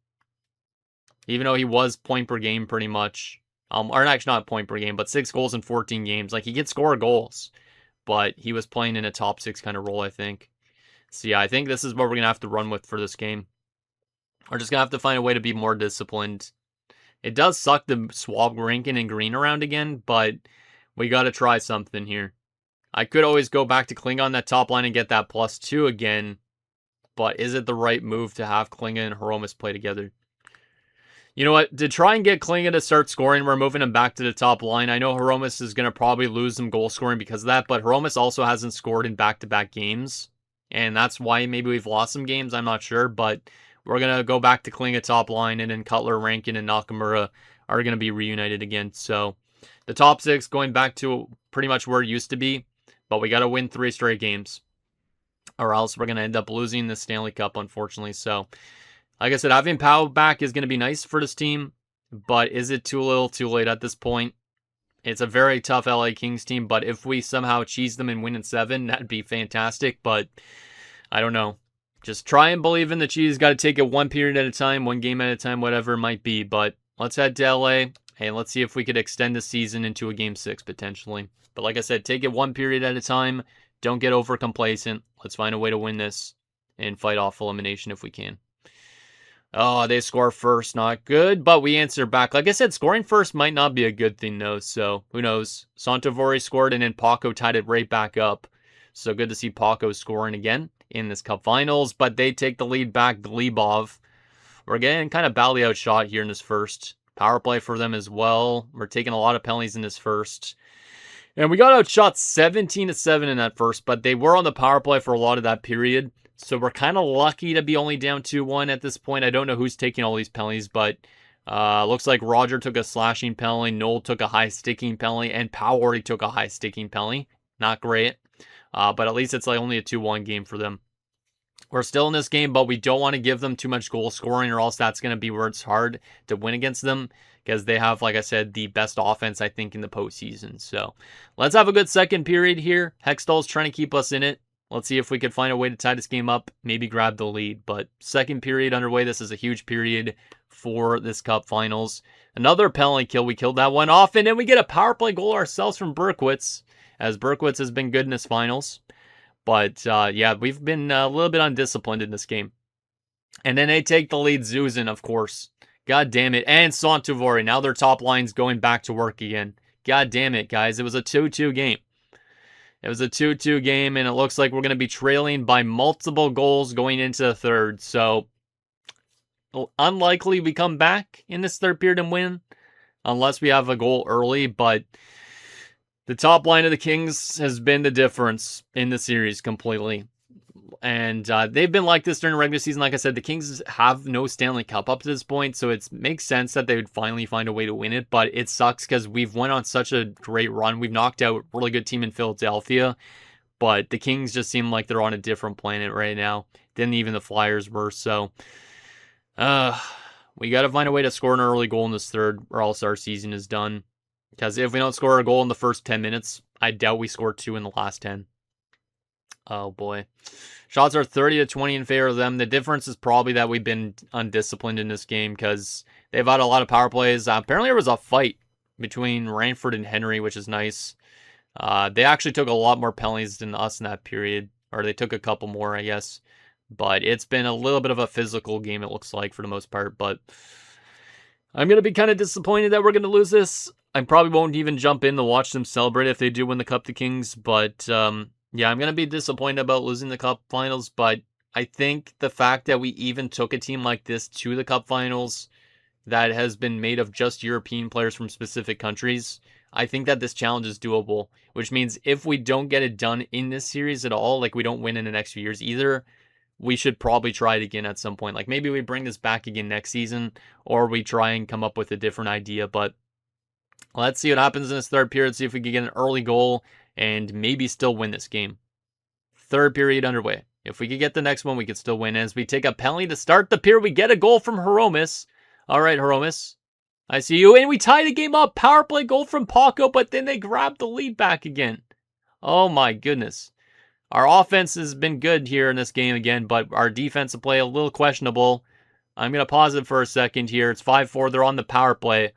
Even though he was point per game pretty much. Or actually not point per game, but 6 goals in 14 games. Like, he could score goals. But he was playing in a top 6 kind of role, I think. So yeah, I think this is what we're going to have to run with for this game. We're just going to have to find a way to be more disciplined. It does suck to swap Rankin and Green around again, but we got to try something here. I could always go back to Klinga on that top line and get that +2 again. But is it the right move to have Klinga and Hromis play together? You know what? To try and get Klinga to start scoring, we're moving him back to the top line. I know Hromis is going to probably lose some goal scoring because of that, but Hromis also hasn't scored in back-to-back games. And that's why maybe we've lost some games. I'm not sure, but we're going to go back to Klinga top line, and then Cutler, Rankin, and Nakamura are going to be reunited again. So the top 6 going back to pretty much where it used to be, but we got to win 3 straight games, or else we're going to end up losing the Stanley Cup, unfortunately. So, like I said, having Pau back is going to be nice for this team, but is it too little too late at this point? It's a very tough LA Kings team, but if we somehow cheese them and win in 7, that'd be fantastic, but I don't know. Just try and believe in the cheese. Got to take it one period at a time, one game at a time, whatever it might be, but let's head to LA, and let's see if we could extend the season into a Game 6, potentially. But like I said, take it one period at a time. Don't get over complacent. Let's find a way to win this and fight off elimination if we can. Oh, they score first. Not good, but we answer back. Like I said, scoring first might not be a good thing, though, so who knows. Santovori scored, and then Paco tied it right back up. So good to see Paco scoring again in this Cup Finals, but they take the lead back. Glebov. We're getting kind of badly outshot here in this first. Power play for them as well. We're taking a lot of penalties in this first. And we got outshot 17-7 in that first, but they were on the power play for a lot of that period. So we're kind of lucky to be only down 2-1 at this point. I don't know who's taking all these penalties, but looks like Roger took a slashing penalty, Noel took a high sticking penalty, and Pau already took a high sticking penalty. Not great, but at least it's like only a 2-1 game for them. We're still in this game, but we don't want to give them too much goal scoring, or else that's going to be where it's hard to win against them, because they have, like I said, the best offense, I think, in the postseason. So let's have a good second period here. Hextall's trying to keep us in it. Let's see if we can find a way to tie this game up, maybe grab the lead. But second period underway. This is a huge period for this Cup Finals. Another penalty kill. We killed that one off, and then we get a power play goal ourselves from Berkowitz, as Berkowitz has been good in his finals. But, yeah, we've been a little bit undisciplined in this game. And then they take the lead. Zuzin, of course. God damn it. And Santovori. Now their top line's going back to work again. God damn it, guys. It was a 2-2 game. It was a 2-2 game, and it looks like we're going to be trailing by multiple goals going into the third. So, unlikely we come back in this third period and win, unless we have a goal early. But the top line of the Kings has been the difference in the series completely. And they've been like this during the regular season. Like I said, the Kings have no Stanley Cup up to this point, so it makes sense that they would finally find a way to win it. But it sucks because we've went on such a great run. We've knocked out a really good team in Philadelphia, but the Kings just seem like they're on a different planet right now than even the Flyers were. So we got to find a way to score an early goal in this third, or else our season is done. Because if we don't score a goal in the first 10 minutes, I doubt we score 2 in the last 10. Oh, boy. Shots are 30-20 in favor of them. The difference is probably that we've been undisciplined in this game, because they've had a lot of power plays. Apparently, there was a fight between Ranford and Henry, which is nice. They actually took a lot more penalties than us in that period. Or they took a couple more, I guess. But it's been a little bit of a physical game, it looks like, for the most part. But I'm going to be kind of disappointed that we're going to lose this. I probably won't even jump in to watch them celebrate if they do win the Cup, the Kings. But, yeah, I'm going to be disappointed about losing the Cup Finals. But I think the fact that we even took a team like this to the Cup Finals that has been made of just European players from specific countries, I think that this challenge is doable. Which means if we don't get it done in this series at all, like we don't win in the next few years either, we should probably try it again at some point. Like maybe we bring this back again next season, or we try and come up with a different idea. But let's see what happens in this third period. See if we can get an early goal and maybe still win this game. Third period underway. If we could get the next one, we could still win. As we take a penalty to start the period, we get a goal from Hromis. All right, Hromis, I see you. And we tie the game up. Power play goal from Paco, but then they grab the lead back again. Oh my goodness. Our offense has been good here in this game again, but our defensive play a little questionable. I'm going to pause it for a second here. It's 5-4. They're on the power play.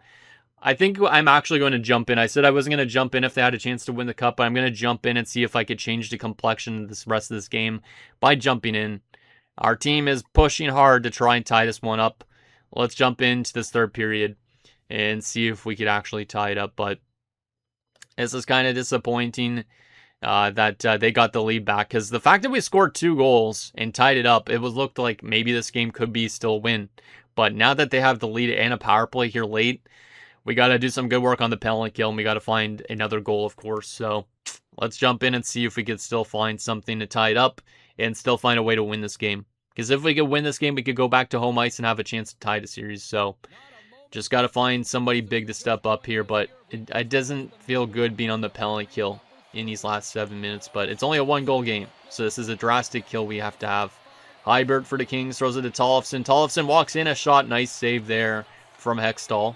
I think I'm actually going to jump in. I said I wasn't going to jump in if they had a chance to win the Cup, but I'm going to jump in and see if I could change the complexion of this rest of this game by jumping in. Our team is pushing hard to try and tie this one up. Let's jump into this third period and see if we could actually tie it up. But this is kind of disappointing that they got the lead back, because the fact that we scored 2 goals and tied it up, it was looked like maybe this game could be still a win. But now that they have the lead and a power play here late, we got to do some good work on the penalty kill, and we got to find another goal, of course. So let's jump in and see if we could still find something to tie it up and still find a way to win this game. Because if we could win this game, we could go back to home ice and have a chance to tie the series. So just got to find somebody big to step up here. But it doesn't feel good being on the penalty kill in these last 7 minutes. But it's only a 1-goal game, so this is a drastic kill we have to have. Hybert for the Kings, throws it to Tollefson. Tollefson walks in, a shot. Nice save there from Hextall.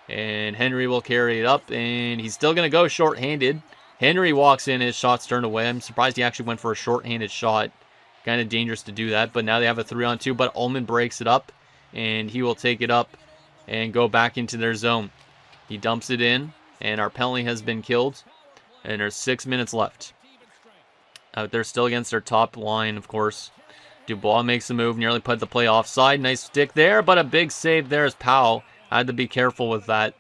And Henry will carry it up, and he's still going to go short-handed. Henry walks in, his shot's turned away. I'm surprised he actually went for a short-handed shot. Kind of dangerous to do that, but now they have a 3-on-2, but Ullman breaks it up, and he will take it up and go back into their zone. He dumps it in, and our penalty has been killed, and there's 6 minutes left. They're still against their top line, of course. Dubois makes a move, nearly put the play offside. Nice stick there, but a big save there is Powell. I had to be careful with that,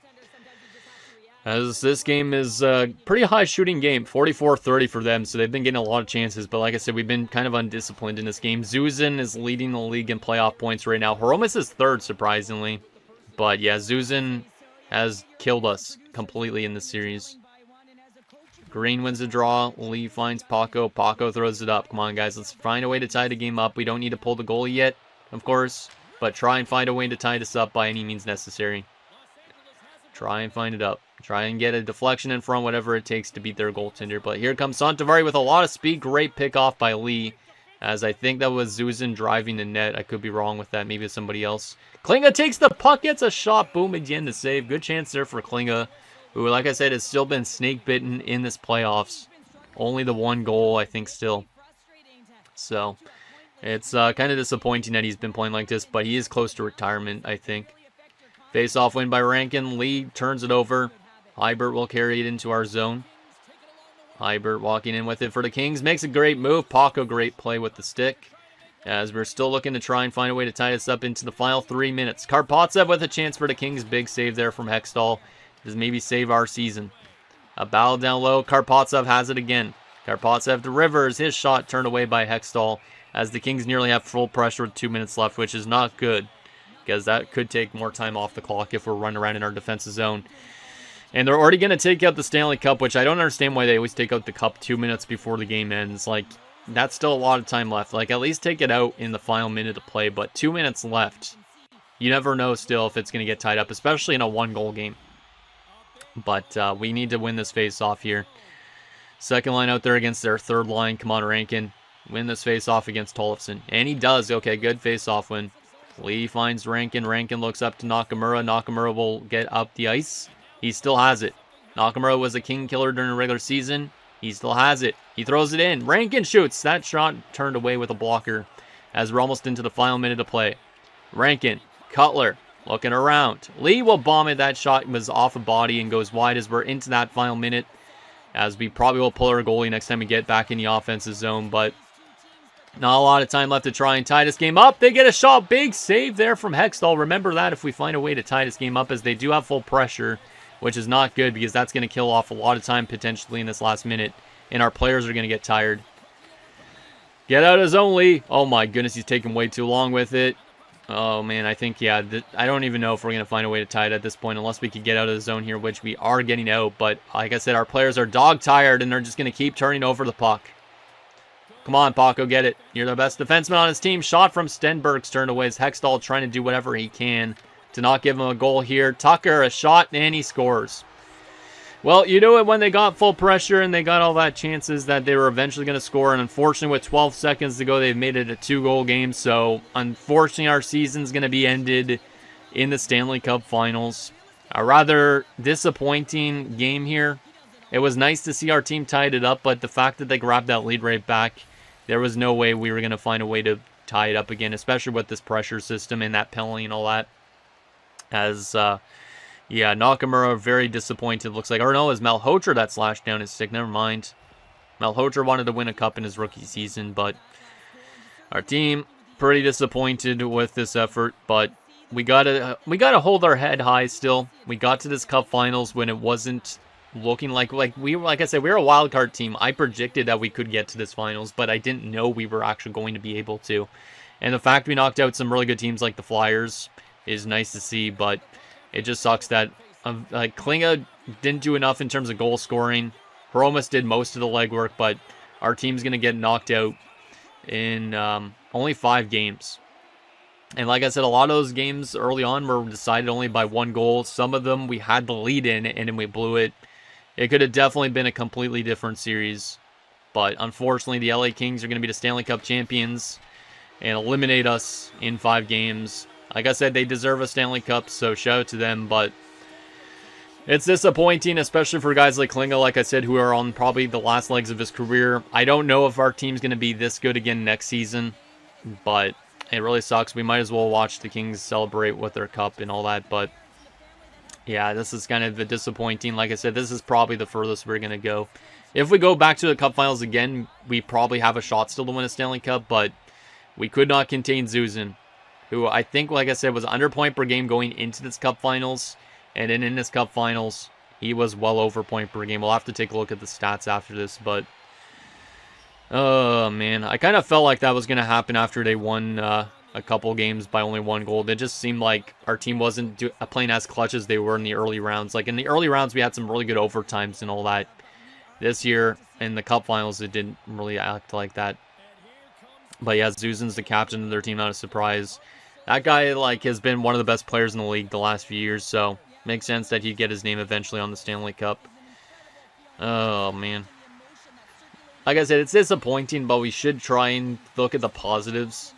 as this game is a pretty high shooting game, 44-30 for them, so they've been getting a lot of chances. But like I said, we've been kind of undisciplined in this game. Zuzin is leading the league in playoff points right now. Hromis is third, surprisingly. But yeah, Zuzin has killed us completely in this series. Green wins the draw. Lee finds Paco. Paco throws it up. Come on, guys. Let's find a way to tie the game up. We don't need to pull the goalie yet, of course. But try and find a way to tie this up by any means necessary. Try and find it up. Try and get a deflection in front, whatever it takes to beat their goaltender. But here comes Santovari with a lot of speed. Great pick off by Lee, as I think that was Zuzan driving the net. I could be wrong with that. Maybe it's somebody else. Klinga takes the puck, gets a shot. Boom, again, the save. Good chance there for Klinga, who, like I said, has still been snake-bitten in this playoffs. Only the one goal, I think, still. So, it's kind of disappointing that he's been playing like this, but he is close to retirement, I think. Face-off win by Rankin. Lee turns it over. Hybert will carry it into our zone. Hybert walking in with it for the Kings. Makes a great move. Paco, great play with the stick. As we're still looking to try and find a way to tie this up into the final 3 minutes. Karpatsev with a chance for the Kings. Big save there from Hextall. Does maybe save our season. A battle down low. Karpatsev has it again. Karpatsev to Rivers. His shot turned away by Hextall. As the Kings nearly have full pressure with 2 minutes left, which is not good. Because that could take more time off the clock if we're running around in our defensive zone. And they're already going to take out the Stanley Cup, which I don't understand why they always take out the Cup 2 minutes before the game ends. Like, that's still a lot of time left. Like, at least take it out in the final minute of play, but 2 minutes left. You never know still if it's going to get tied up, especially in a one-goal game. But we need to win this face-off here. Second line out there against their third line. Come on, Rankin. Win this face-off against Tollefson. And he does. Okay, good face-off win. Lee finds Rankin. Rankin looks up to Nakamura. Nakamura will get up the ice. He still has it. Nakamura was a king killer during the regular season. He still has it. He throws it in. Rankin shoots. That shot turned away with a blocker as we're almost into the final minute of play. Rankin. Cutler. Looking around. Lee will bomb it. That shot was off a body and goes wide as we're into that final minute. As we probably will pull our goalie next time we get back in the offensive zone. But not a lot of time left to try and tie this game up. They get a shot. Big save there from Hextall. Remember that if we find a way to tie this game up, as they do have full pressure, which is not good because that's going to kill off a lot of time potentially in this last minute. And our players are going to get tired. Get out of zone, Lee. Oh my goodness, he's taking way too long with it. Oh man, I think, yeah, I don't even know if we're going to find a way to tie it at this point unless we could get out of the zone here, which we are getting out. But like I said, our players are dog-tired and they're just going to keep turning over the puck. Come on, Paco, get it. You're the best defenseman on his team. Shot from Stenberg's turned away as Hextall trying to do whatever he can to not give him a goal here. Tucker, a shot, and he scores. Well, you know it when they got full pressure and they got all that chances that they were eventually going to score. And unfortunately, with 12 seconds to go, they've made it a 2-goal game. So, unfortunately, our season's going to be ended in the Stanley Cup Finals. A rather disappointing game here. It was nice to see our team tied it up, but the fact that they grabbed that lead right back, there was no way we were going to find a way to tie it up again, especially with this pressure system and that penalty and all that. As, yeah, Nakamura very disappointed, looks like. Or no, it was Malhotra that slashed down his stick. Never mind. Malhotra wanted to win a cup in his rookie season, but our team pretty disappointed with this effort. But we gotta hold our head high still. We got to this cup finals when it wasn't looking like I said, we were a wild card team. I predicted that we could get to this finals, but I didn't know we were actually going to be able to. And the fact we knocked out some really good teams like the Flyers is nice to see, but it just sucks that Klinga didn't do enough in terms of goal scoring. Hromas did most of the legwork, but our team's going to get knocked out in only 5 games. And like I said, a lot of those games early on were decided only by 1 goal. Some of them we had the lead in, and then we blew it. It could have definitely been a completely different series. But unfortunately, the LA Kings are going to be the Stanley Cup champions and eliminate us in 5 games. Like I said, they deserve a Stanley Cup, so shout out to them. But it's disappointing, especially for guys like Klinga, like I said, who are on probably the last legs of his career. I don't know if our team's going to be this good again next season, but it really sucks. We might as well watch the Kings celebrate with their cup and all that. But yeah, this is kind of disappointing. Like I said, this is probably the furthest we're going to go. If we go back to the Cup Finals again, we probably have a shot still to win a Stanley Cup, but we could not contain Zuzan, who I think, like I said, was under point per game going into this Cup Finals. And then in this Cup Finals, he was well over point per game. We'll have to take a look at the stats after this, but oh, man. I kind of felt like that was going to happen after they won a couple games by only 1 goal. It just seemed like our team wasn't playing as clutch as they were in the early rounds. Like, in the early rounds, we had some really good overtimes and all that. This year, in the Cup Finals, it didn't really act like that. But yeah, Zuzan's the captain of their team, not a surprise. That guy, like, has been one of the best players in the league the last few years, so makes sense that he'd get his name eventually on the Stanley Cup. Oh, man. like I said, it's disappointing, but we should try and look at the positives.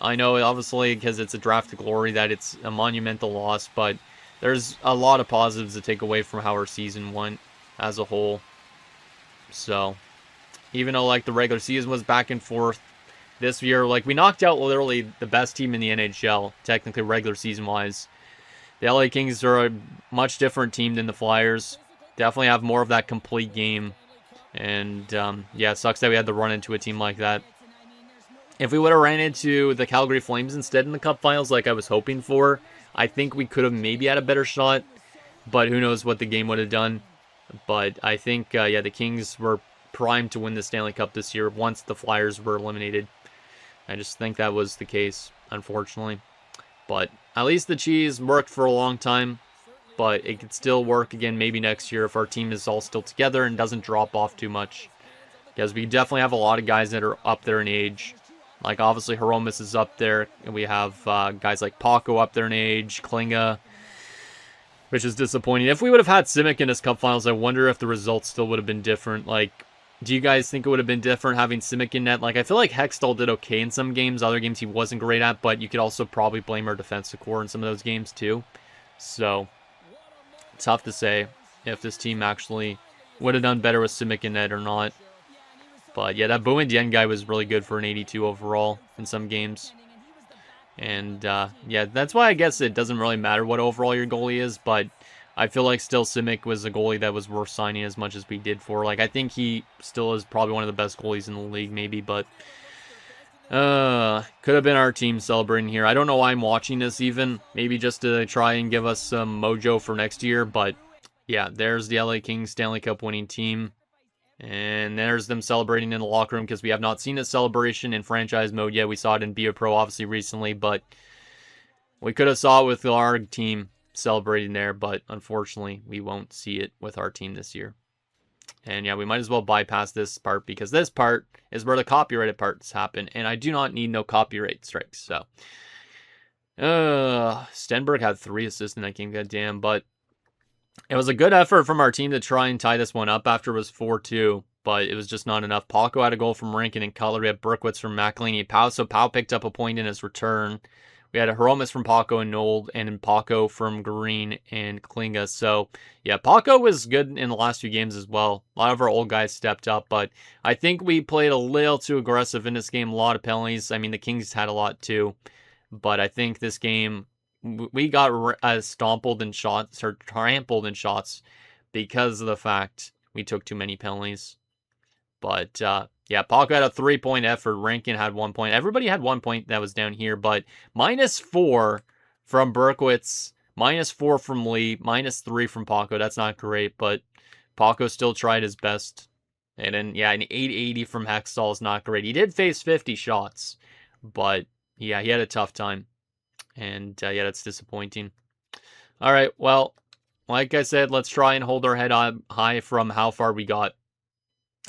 I know, obviously, because it's a draft to glory, that it's a monumental loss, but there's a lot of positives to take away from how our season went as a whole. So, even though, like, the regular season was back and forth, this year, like, we knocked out literally the best team in the NHL, technically regular season-wise. The LA Kings are a much different team than the Flyers. Definitely have more of that complete game. And, yeah, it sucks that we had to run into a team like that. If we would have ran into the Calgary Flames instead in the Cup Finals like I was hoping for, I think we could have maybe had a better shot. But who knows what the game would have done. But I think, yeah, the Kings were primed to win the Stanley Cup this year once the Flyers were eliminated. I just think that was the case, unfortunately. But at least the cheese worked for a long time. But it could still work again maybe next year if our team is all still together and doesn't drop off too much. Because we definitely have a lot of guys that are up there in age. Like, obviously, Hromis is up there. And we have guys like Paco up there in age, Klinga, which is disappointing. If we would have had Simic in this Cup Finals, I wonder if the results still would have been different. Like, do you guys think it would have been different having Simic in net? Like, I feel like Hextall did okay in some games. Other games he wasn't great at, but you could also probably blame our defensive core in some of those games too. So, tough to say if this team actually would have done better with Simic in net or not. But yeah, that Boumedienne guy was really good for an 82 overall in some games. And yeah, that's why I guess it doesn't really matter what overall your goalie is, but I feel like still Simic was a goalie that was worth signing as much as we did for. Like, I think he still is probably one of the best goalies in the league, maybe, but could have been our team celebrating here. I don't know why I'm watching this even. Maybe just to try and give us some mojo for next year, but yeah, there's the LA Kings Stanley Cup winning team. And there's them celebrating in the locker room because we have not seen a celebration in franchise mode yet. We saw it in Be A Pro obviously recently, but we could have saw it with our team celebrating there, but unfortunately we won't see it with our team this year. And yeah, we might as well bypass this part because this part is where the copyrighted parts happen, and I do not need no copyright strikes. So, Stenberg had 3 assists in that game, goddamn, but it was a good effort from our team to try and tie this one up after it was 4-2, but it was just not enough. Paco had a goal from Rankin and Cutler. We had Berkowitz from McElhinney. Pau, so Pau picked up a point in his return. We had a Hromis from Paco and Nold, and Paco from Green and Klinga. So, yeah, Paco was good in the last few games as well. A lot of our old guys stepped up, but I think we played a little too aggressive in this game. A lot of penalties. I mean, the Kings had a lot too, but I think this game we got stompled in shots or trampled in shots because of the fact we took too many penalties. But yeah, Paco had a 3-point effort. Rankin had 1 point. Everybody had 1 point that was down here, but -4 from Berkowitz, -4 from Lee, -3 from Paco. That's not great, but Paco still tried his best. And then, yeah, an 880 from Hextall is not great. He did face 50 shots, but yeah, he had a tough time. And yeah, that's disappointing. All right, well, like I said, let's try and hold our head high from how far we got.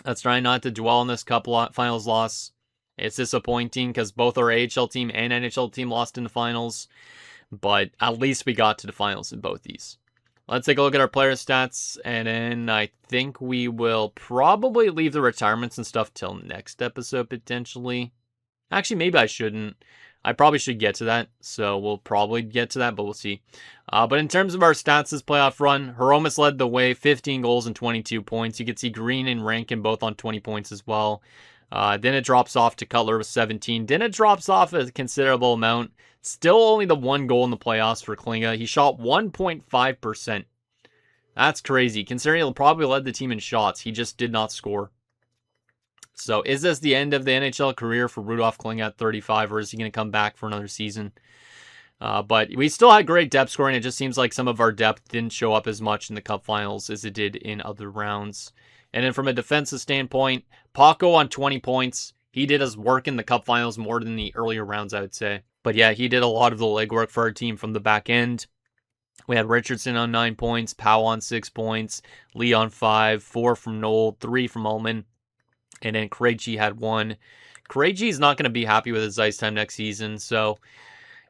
Let's try not to dwell on this Cup Finals loss. It's disappointing because both our AHL team and NHL team lost in the finals. But at least we got to the finals in both these. Let's take a look at our player stats. And then I think we will probably leave the retirements and stuff till next episode, potentially. Actually, maybe I shouldn't. I probably should get to that, so we'll probably get to that, but we'll see. But in terms of our stats this playoff run, Hromis led the way, 15 goals and 22 points. You can see Green and Rankin both on 20 points as well. Then it drops off to Cutler with 17. Then it drops off a considerable amount. Still only the 1 goal in the playoffs for Klinga. He shot 1.5%. That's crazy, considering he probably led the team in shots. He just did not score. So is this the end of the NHL career for Rudolph Klinga at 35, or is he going to come back for another season? But we still had great depth scoring. It just seems like some of our depth didn't show up as much in the Cup Finals as it did in other rounds. And then from a defensive standpoint, Paco on 20 points. He did his work in the Cup Finals more than the earlier rounds, I would say. But yeah, he did a lot of the legwork for our team from the back end. We had Richardson on 9 points, Powell on 6 points, Lee on 5, 4 from Noel, 3 from Ullman. And then Krejci had 1. Krejci is not going to be happy with his ice time next season, so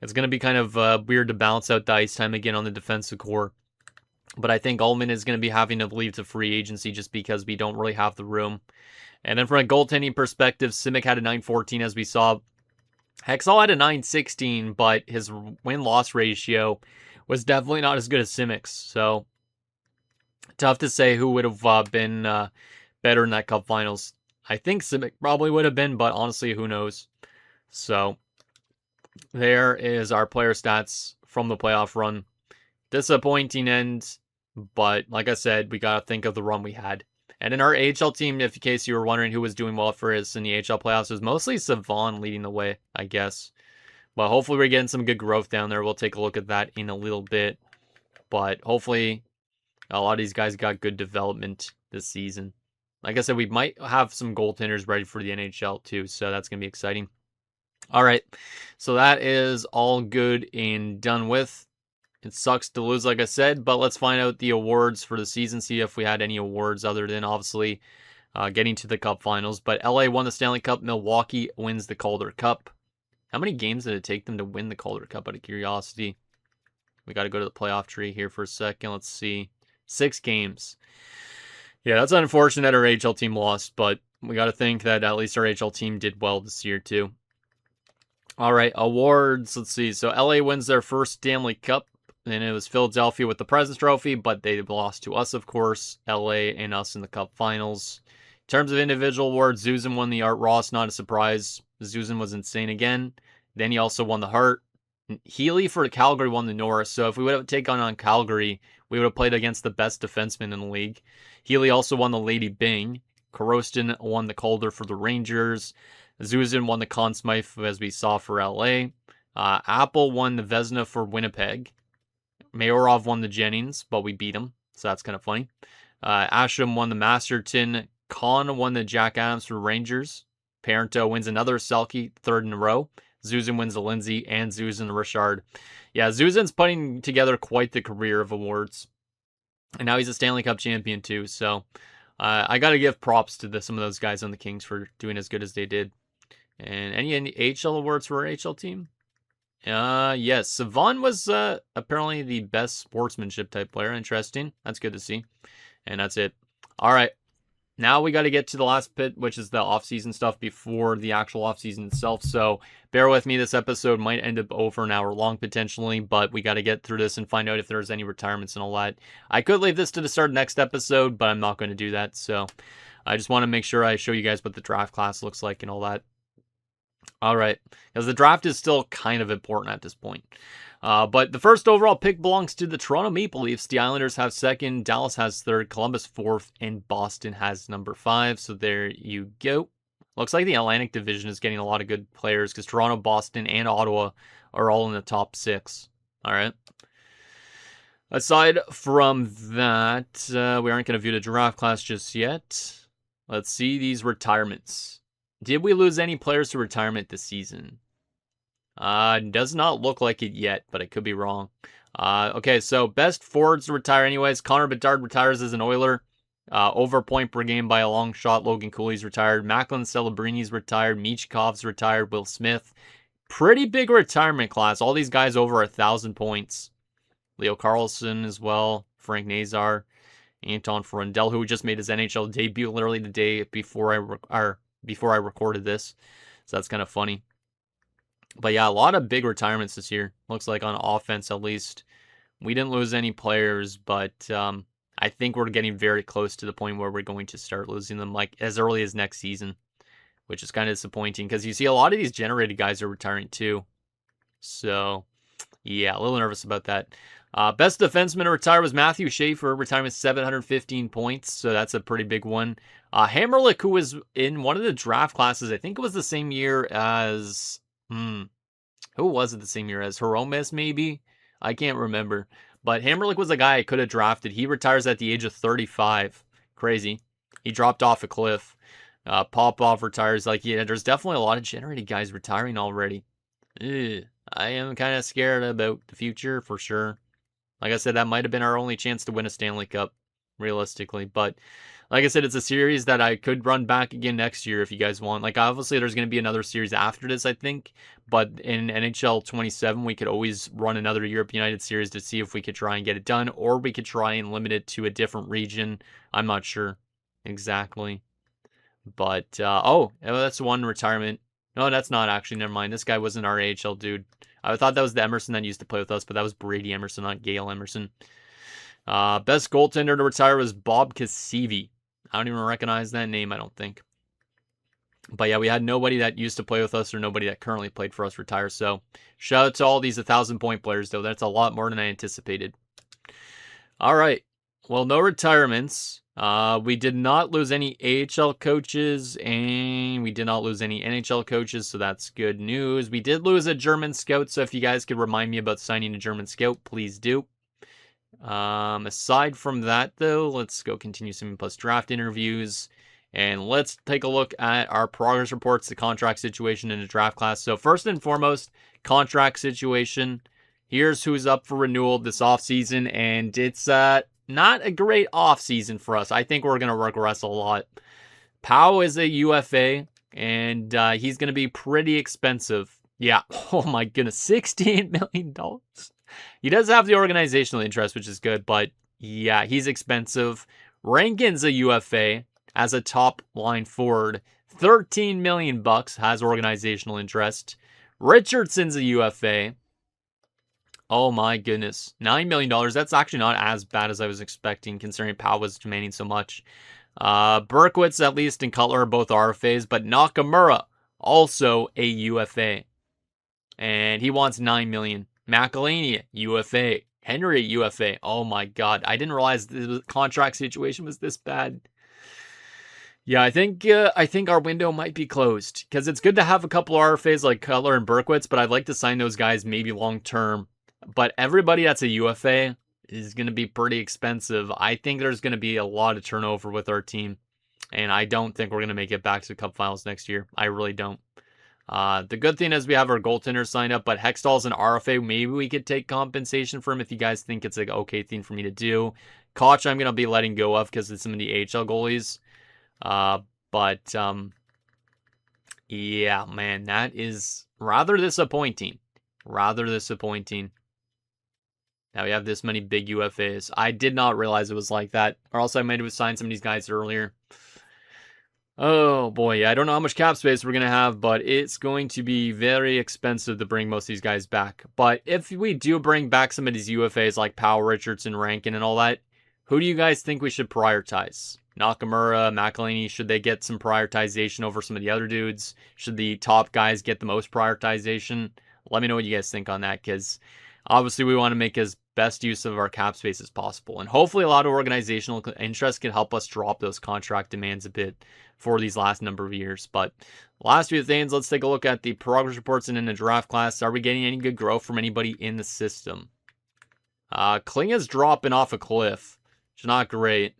it's going to be kind of weird to balance out the ice time again on the defensive core. But I think Ullman is going to be having to leave to free agency just because we don't really have the room. And then from a goaltending perspective, Simic had a 914 as we saw. Hexall had a 916, but his win-loss ratio was definitely not as good as Simic's. So tough to say who would have been better in that Cup Finals. I think Simic probably would have been, but honestly, who knows? So there is our player stats from the playoff run. Disappointing end, but like I said, we got to think of the run we had. And in our AHL team, if in case you were wondering who was doing well for us in the AHL playoffs, it was mostly Savon leading the way, I guess. But hopefully we're getting some good growth down there. We'll take a look at that in a little bit. But hopefully a lot of these guys got good development this season. Like I said, we might have some goaltenders ready for the NHL too, so that's going to be exciting. All right, so that is all good and done with. It sucks to lose, like I said, but let's find out the awards for the season, see if we had any awards other than, obviously, getting to the Cup Finals. But LA won the Stanley Cup. Milwaukee wins the Calder Cup. How many games did it take them to win the Calder Cup, out of curiosity? We got to go to the playoff tree here for a second. Let's see. 6 games. Yeah, that's unfortunate that our AHL team lost, but we got to think that at least our AHL team did well this year, too. All right, awards. Let's see. So LA wins their first Stanley Cup. And it was Philadelphia with the President's Trophy, but they lost to us, of course. LA and us in the Cup Finals. In terms of individual awards, Zuzan won the Art Ross, not a surprise. Zuzan was insane again. Then he also won the Hart. Healy for Calgary won the Norris. So if we would have taken on Calgary, we would have played against the best defenseman in the league. Healy also won the Lady Byng. Korostin won the Calder for the Rangers. Zuzan won the Conn Smythe, as we saw, for LA. Apple won the Vezina for Winnipeg. Mayorov won the Jennings, but we beat him, so that's kind of funny. Asham won the Masterton. Kahn won the Jack Adams for Rangers. Parento wins another Selke, 3rd in a row. Zuzan wins the Lindsay, and Zuzan the Richard. Yeah, Zuzan's putting together quite the career of awards. And now he's a Stanley Cup champion too, so I got to give props to some of those guys on the Kings for doing as good as they did. And any AHL awards for our AHL team? Yes, Savon was apparently the best sportsmanship type player. Interesting. That's good to see. And that's it. All right. Now we got to get to the last bit, which is the off-season stuff before the actual off-season itself. So bear with me. This episode might end up over an hour long potentially, but we got to get through this and find out if there's any retirements and all that. I could leave this to the start of next episode, but I'm not going to do that. So I just want to make sure I show you guys what the draft class looks like and all that. All right, because the draft is still kind of important at this point. But the first overall pick belongs to the Toronto Maple Leafs. The Islanders have 2nd, Dallas has 3rd, Columbus 4th, and Boston has number 5. So there you go. Looks like the Atlantic Division is getting a lot of good players because Toronto, Boston, and Ottawa are all in the top 6. All right. Aside from that, we aren't going to view the draft class just yet. Let's see these retirements. Did we lose any players to retirement this season? Does not look like it yet, but I could be wrong. Okay, so best forwards to retire anyways. Connor Bedard retires as an Oiler. Over point per game by a long shot. Logan Cooley's retired. Macklin Celebrini's retired. Michkov's retired. Will Smith. Pretty big retirement class. All these guys over 1,000 points. Leo Carlson as well. Frank Nazar. Anton Frundell, who just made his NHL debut literally the day before I recorded this. So that's kind of funny. But yeah, a lot of big retirements this year. Looks like on offense at least. We didn't lose any players, but I think we're getting very close to the point where we're going to start losing them like as early as next season, which is kind of disappointing because you see a lot of these generated guys are retiring too. So yeah, a little nervous about that. Best defenseman to retire was Matthew Schaefer, retiring with 715 points, so that's a pretty big one. Hammerlick, who was in one of the draft classes, I think it was the same year as... who was it the same year as? Horomes, maybe? I can't remember. But Hammerlick was a guy I could have drafted. He retires at the age of 35. Crazy. He dropped off a cliff. Popov retires. Like, yeah, there's definitely a lot of generated guys retiring already. Ugh. I am kind of scared about the future for sure. Like I said, that might have been our only chance to win a Stanley Cup, realistically. But like I said, it's a series that I could run back again next year if you guys want. Like, obviously, there's going to be another series after this, I think. But in NHL 27, we could always run another Europe United series to see if we could try and get it done. Or we could try and limit it to a different region. I'm not sure exactly. But, that's one retirement. No, that's not actually. Never mind. This guy wasn't our AHL dude. I thought that was the Emerson that used to play with us, but that was Brady Emerson, not Gale Emerson. Best goaltender to retire was Bob Cassivi. I don't even recognize that name, I don't think. But yeah, we had nobody that used to play with us or nobody that currently played for us retire. So shout out to all these 1,000-point players, though. That's a lot more than I anticipated. All right. Well, no retirements. We did not lose any AHL coaches, and we did not lose any NHL coaches, so that's good news. We did lose a German scout, so if you guys could remind me about signing a German scout, please do. Aside from that, though, let's go continue some plus draft interviews, and let's take a look at our progress reports, the contract situation in the draft class. So first and foremost, contract situation. Here's who's up for renewal this offseason, and it's not a great offseason for us. I think we're going to regress a lot. Powell is a UFA, and he's going to be pretty expensive. Yeah, oh my goodness, $16 million. He does have the organizational interest, which is good, but yeah, he's expensive. Rankin's a UFA as a top line forward. $13 million has organizational interest. Richardson's a UFA. Oh my goodness. $9 million. That's actually not as bad as I was expecting, considering Powell was demanding so much. Berkowitz, at least, and Cutler are both RFAs, but Nakamura, also a UFA. And he wants $9 million. McElhaney, UFA. Henry, UFA. Oh my god. I didn't realize the contract situation was this bad. Yeah, I think our window might be closed, because it's good to have a couple of RFAs like Cutler and Berkowitz, but I'd like to sign those guys maybe long term. But everybody that's a UFA is going to be pretty expensive. I think there's going to be a lot of turnover with our team, and I don't think we're going to make it back to the Cup Finals next year. I really don't. The good thing is we have our goaltenders signed up, but Hextall's an RFA. Maybe we could take compensation for him if you guys think it's an okay thing for me to do. Koch, I'm going to be letting go of because it's some of the AHL goalies. Yeah, man, that is rather disappointing. Now we have this many big UFAs. I did not realize it was like that, or else I might have signed some of these guys earlier. Oh boy, I don't know how much cap space we're going to have, but it's going to be very expensive to bring most of these guys back. But if we do bring back some of these UFAs like Powell, Richardson, Rankin, and all that, who do you guys think we should prioritize? Nakamura, McElhaney, should they get some prioritization over some of the other dudes? Should the top guys get the most prioritization? Let me know what you guys think on that, because obviously we want to make as best use of our cap space as possible. And hopefully a lot of organizational interest can help us drop those contract demands a bit for these last number of years. But last few things, let's take a look at the progress reports and in the draft class. Are we getting any good growth from anybody in the system? Klinga's dropping off a cliff, which is not great.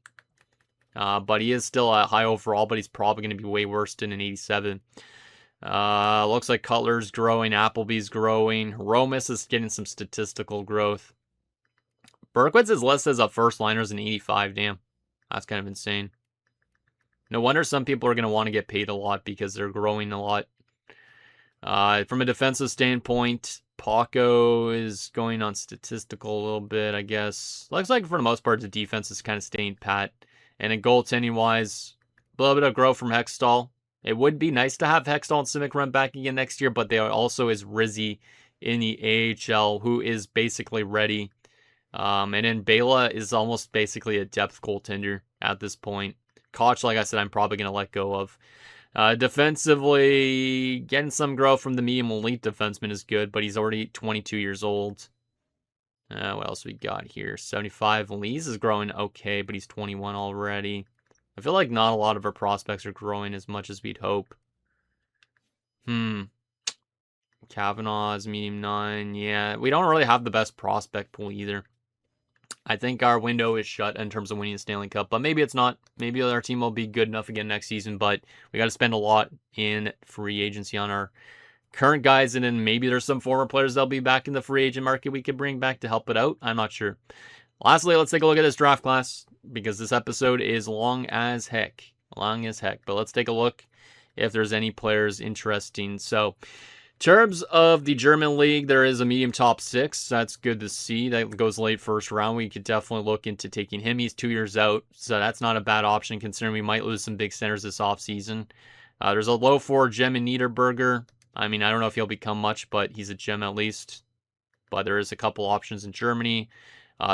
But he is still a high overall, but he's probably going to be way worse than an 87. Looks like Cutler's growing, Appleby's growing. Romas is getting some statistical growth. Berkowitz is listed as a first liner as an 85. Damn, that's kind of insane. No wonder some people are going to want to get paid a lot because they're growing a lot. From a defensive standpoint, Paco is going on statistical a little bit, I guess. Looks like for the most part the defense is kind of staying pat. And in goaltending wise, a little bit of growth from Hextall. It would be nice to have Hextall and Simic run back again next year, but there also is Rizzy in the AHL who is basically ready. And then Bela is almost basically a depth goaltender at this point. Koch, like I said, I'm probably going to let go of. Defensively, getting some growth from the medium elite defenseman is good, but he's already 22 years old. What else we got here? 75. Lees is growing okay, but he's 21 already. I feel like not a lot of our prospects are growing as much as we'd hope. Kavanaugh is medium 9. Yeah, we don't really have the best prospect pool either. I think our window is shut in terms of winning the Stanley Cup, but maybe it's not. Maybe our team will be good enough again next season, but we got to spend a lot in free agency on our current guys, and then maybe there's some former players that'll be back in the free agent market we could bring back to help it out. I'm not sure. Lastly, let's take a look at this draft class, because this episode is long as heck. But let's take a look if there's any players interesting. So, Terms of the German league, there is a medium top 6. That's good to see. That goes late first round. We could definitely look into taking him. He's 2 years out, so that's not a bad option considering we might lose some big centers this offseason. There's a low 4 gem in Niederberger. I mean, I don't know if he'll become much, but he's a gem at least. But there is a couple options in Germany.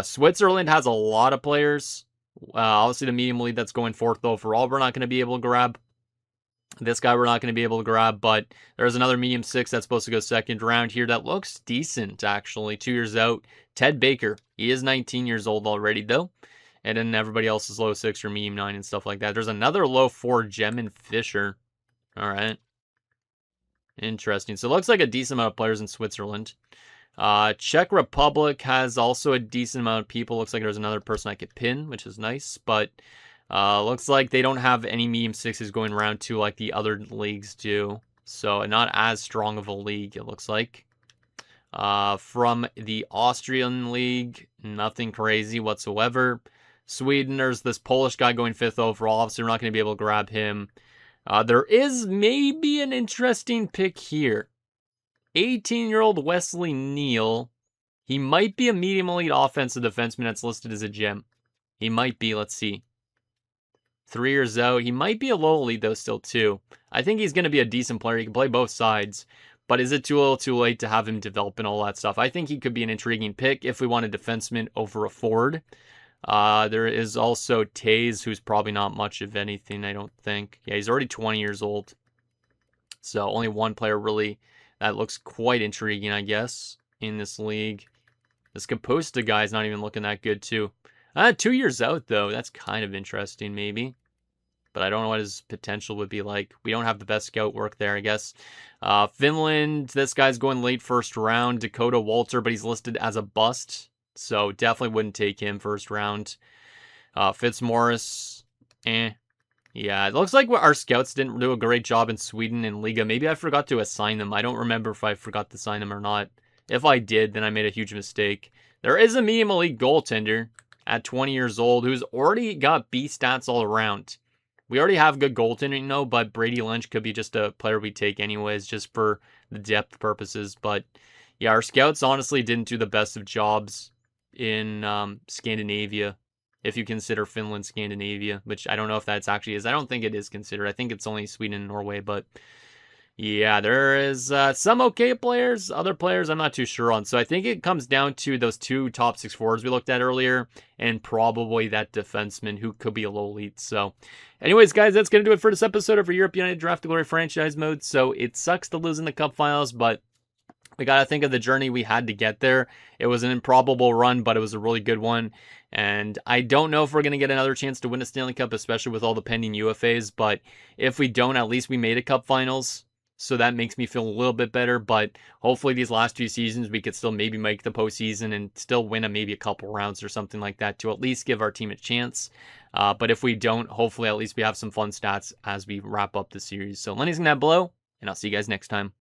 Switzerland has a lot of players. Obviously, the medium league that's going 4th overall, we're not going to be able to grab. This guy we're not going to be able to grab, but there's another medium 6 that's supposed to go 2nd round here that looks decent, actually. 2 years out. Ted Baker. He is 19 years old already, though. And then everybody else is low 6 or medium 9 and stuff like that. There's another low 4 Gemin Fisher. All right. Interesting. So it looks like a decent amount of players in Switzerland. Czech Republic has also a decent amount of people. Looks like there's another person I could pin, which is nice, but looks like they don't have any medium 6s going round 2 like the other leagues do. So not as strong of a league, it looks like. From the Austrian league, nothing crazy whatsoever. Sweden, there's this Polish guy going 5th overall. Obviously, we're not going to be able to grab him. There is maybe an interesting pick here. 18-year-old Wesley Neal. He might be a medium elite offensive defenseman that's listed as a gem. He might be, let's see. 3 years out. He might be a low elite, though, still, too. I think he's going to be a decent player. He can play both sides. But is it too little too late to have him develop and all that stuff? I think he could be an intriguing pick if we want a defenseman over a forward. There is also Taze, who's probably not much of anything, I don't think. Yeah, he's already 20 years old. So only one player really that looks quite intriguing, I guess, in this league. This Kaposta guy is not even looking that good, too. 2 years out, though. That's kind of interesting, maybe. But I don't know what his potential would be like. We don't have the best scout work there, I guess. Finland, this guy's going late first round. Dakota Walter, but he's listed as a bust. So definitely wouldn't take him first round. Fitzmaurice, Yeah, it looks like our scouts didn't do a great job in Sweden and Liga. Maybe I forgot to assign them. I don't remember if I forgot to assign them or not. If I did, then I made a huge mistake. There is a medium elite goaltender at 20 years old who's already got B stats all around. We already have good goaltending, though, but Brady Lynch could be just a player we take anyways, just for the depth purposes. But yeah, our scouts honestly didn't do the best of jobs in Scandinavia. If you consider Finland Scandinavia, which I don't know if that's actually is. I don't think it is considered. I think it's only Sweden and Norway, but yeah, there is some okay players. Other players I'm not too sure on. So I think it comes down to those 2 top 6 forwards we looked at earlier and probably that defenseman who could be a low elite. So anyways, guys, that's going to do it for this episode of our Europe United Draft Glory franchise mode. So it sucks to lose in the cup finals, but we got to think of the journey we had to get there. It was an improbable run, but it was a really good one. And I don't know if we're going to get another chance to win a Stanley Cup, especially with all the pending UFAs. But if we don't, at least we made a cup finals. So that makes me feel a little bit better. But hopefully these last 2 seasons, we could still maybe make the postseason and still win maybe a couple rounds or something like that to at least give our team a chance. But if we don't, hopefully at least we have some fun stats as we wrap up the series. So let me know down below, and I'll see you guys next time.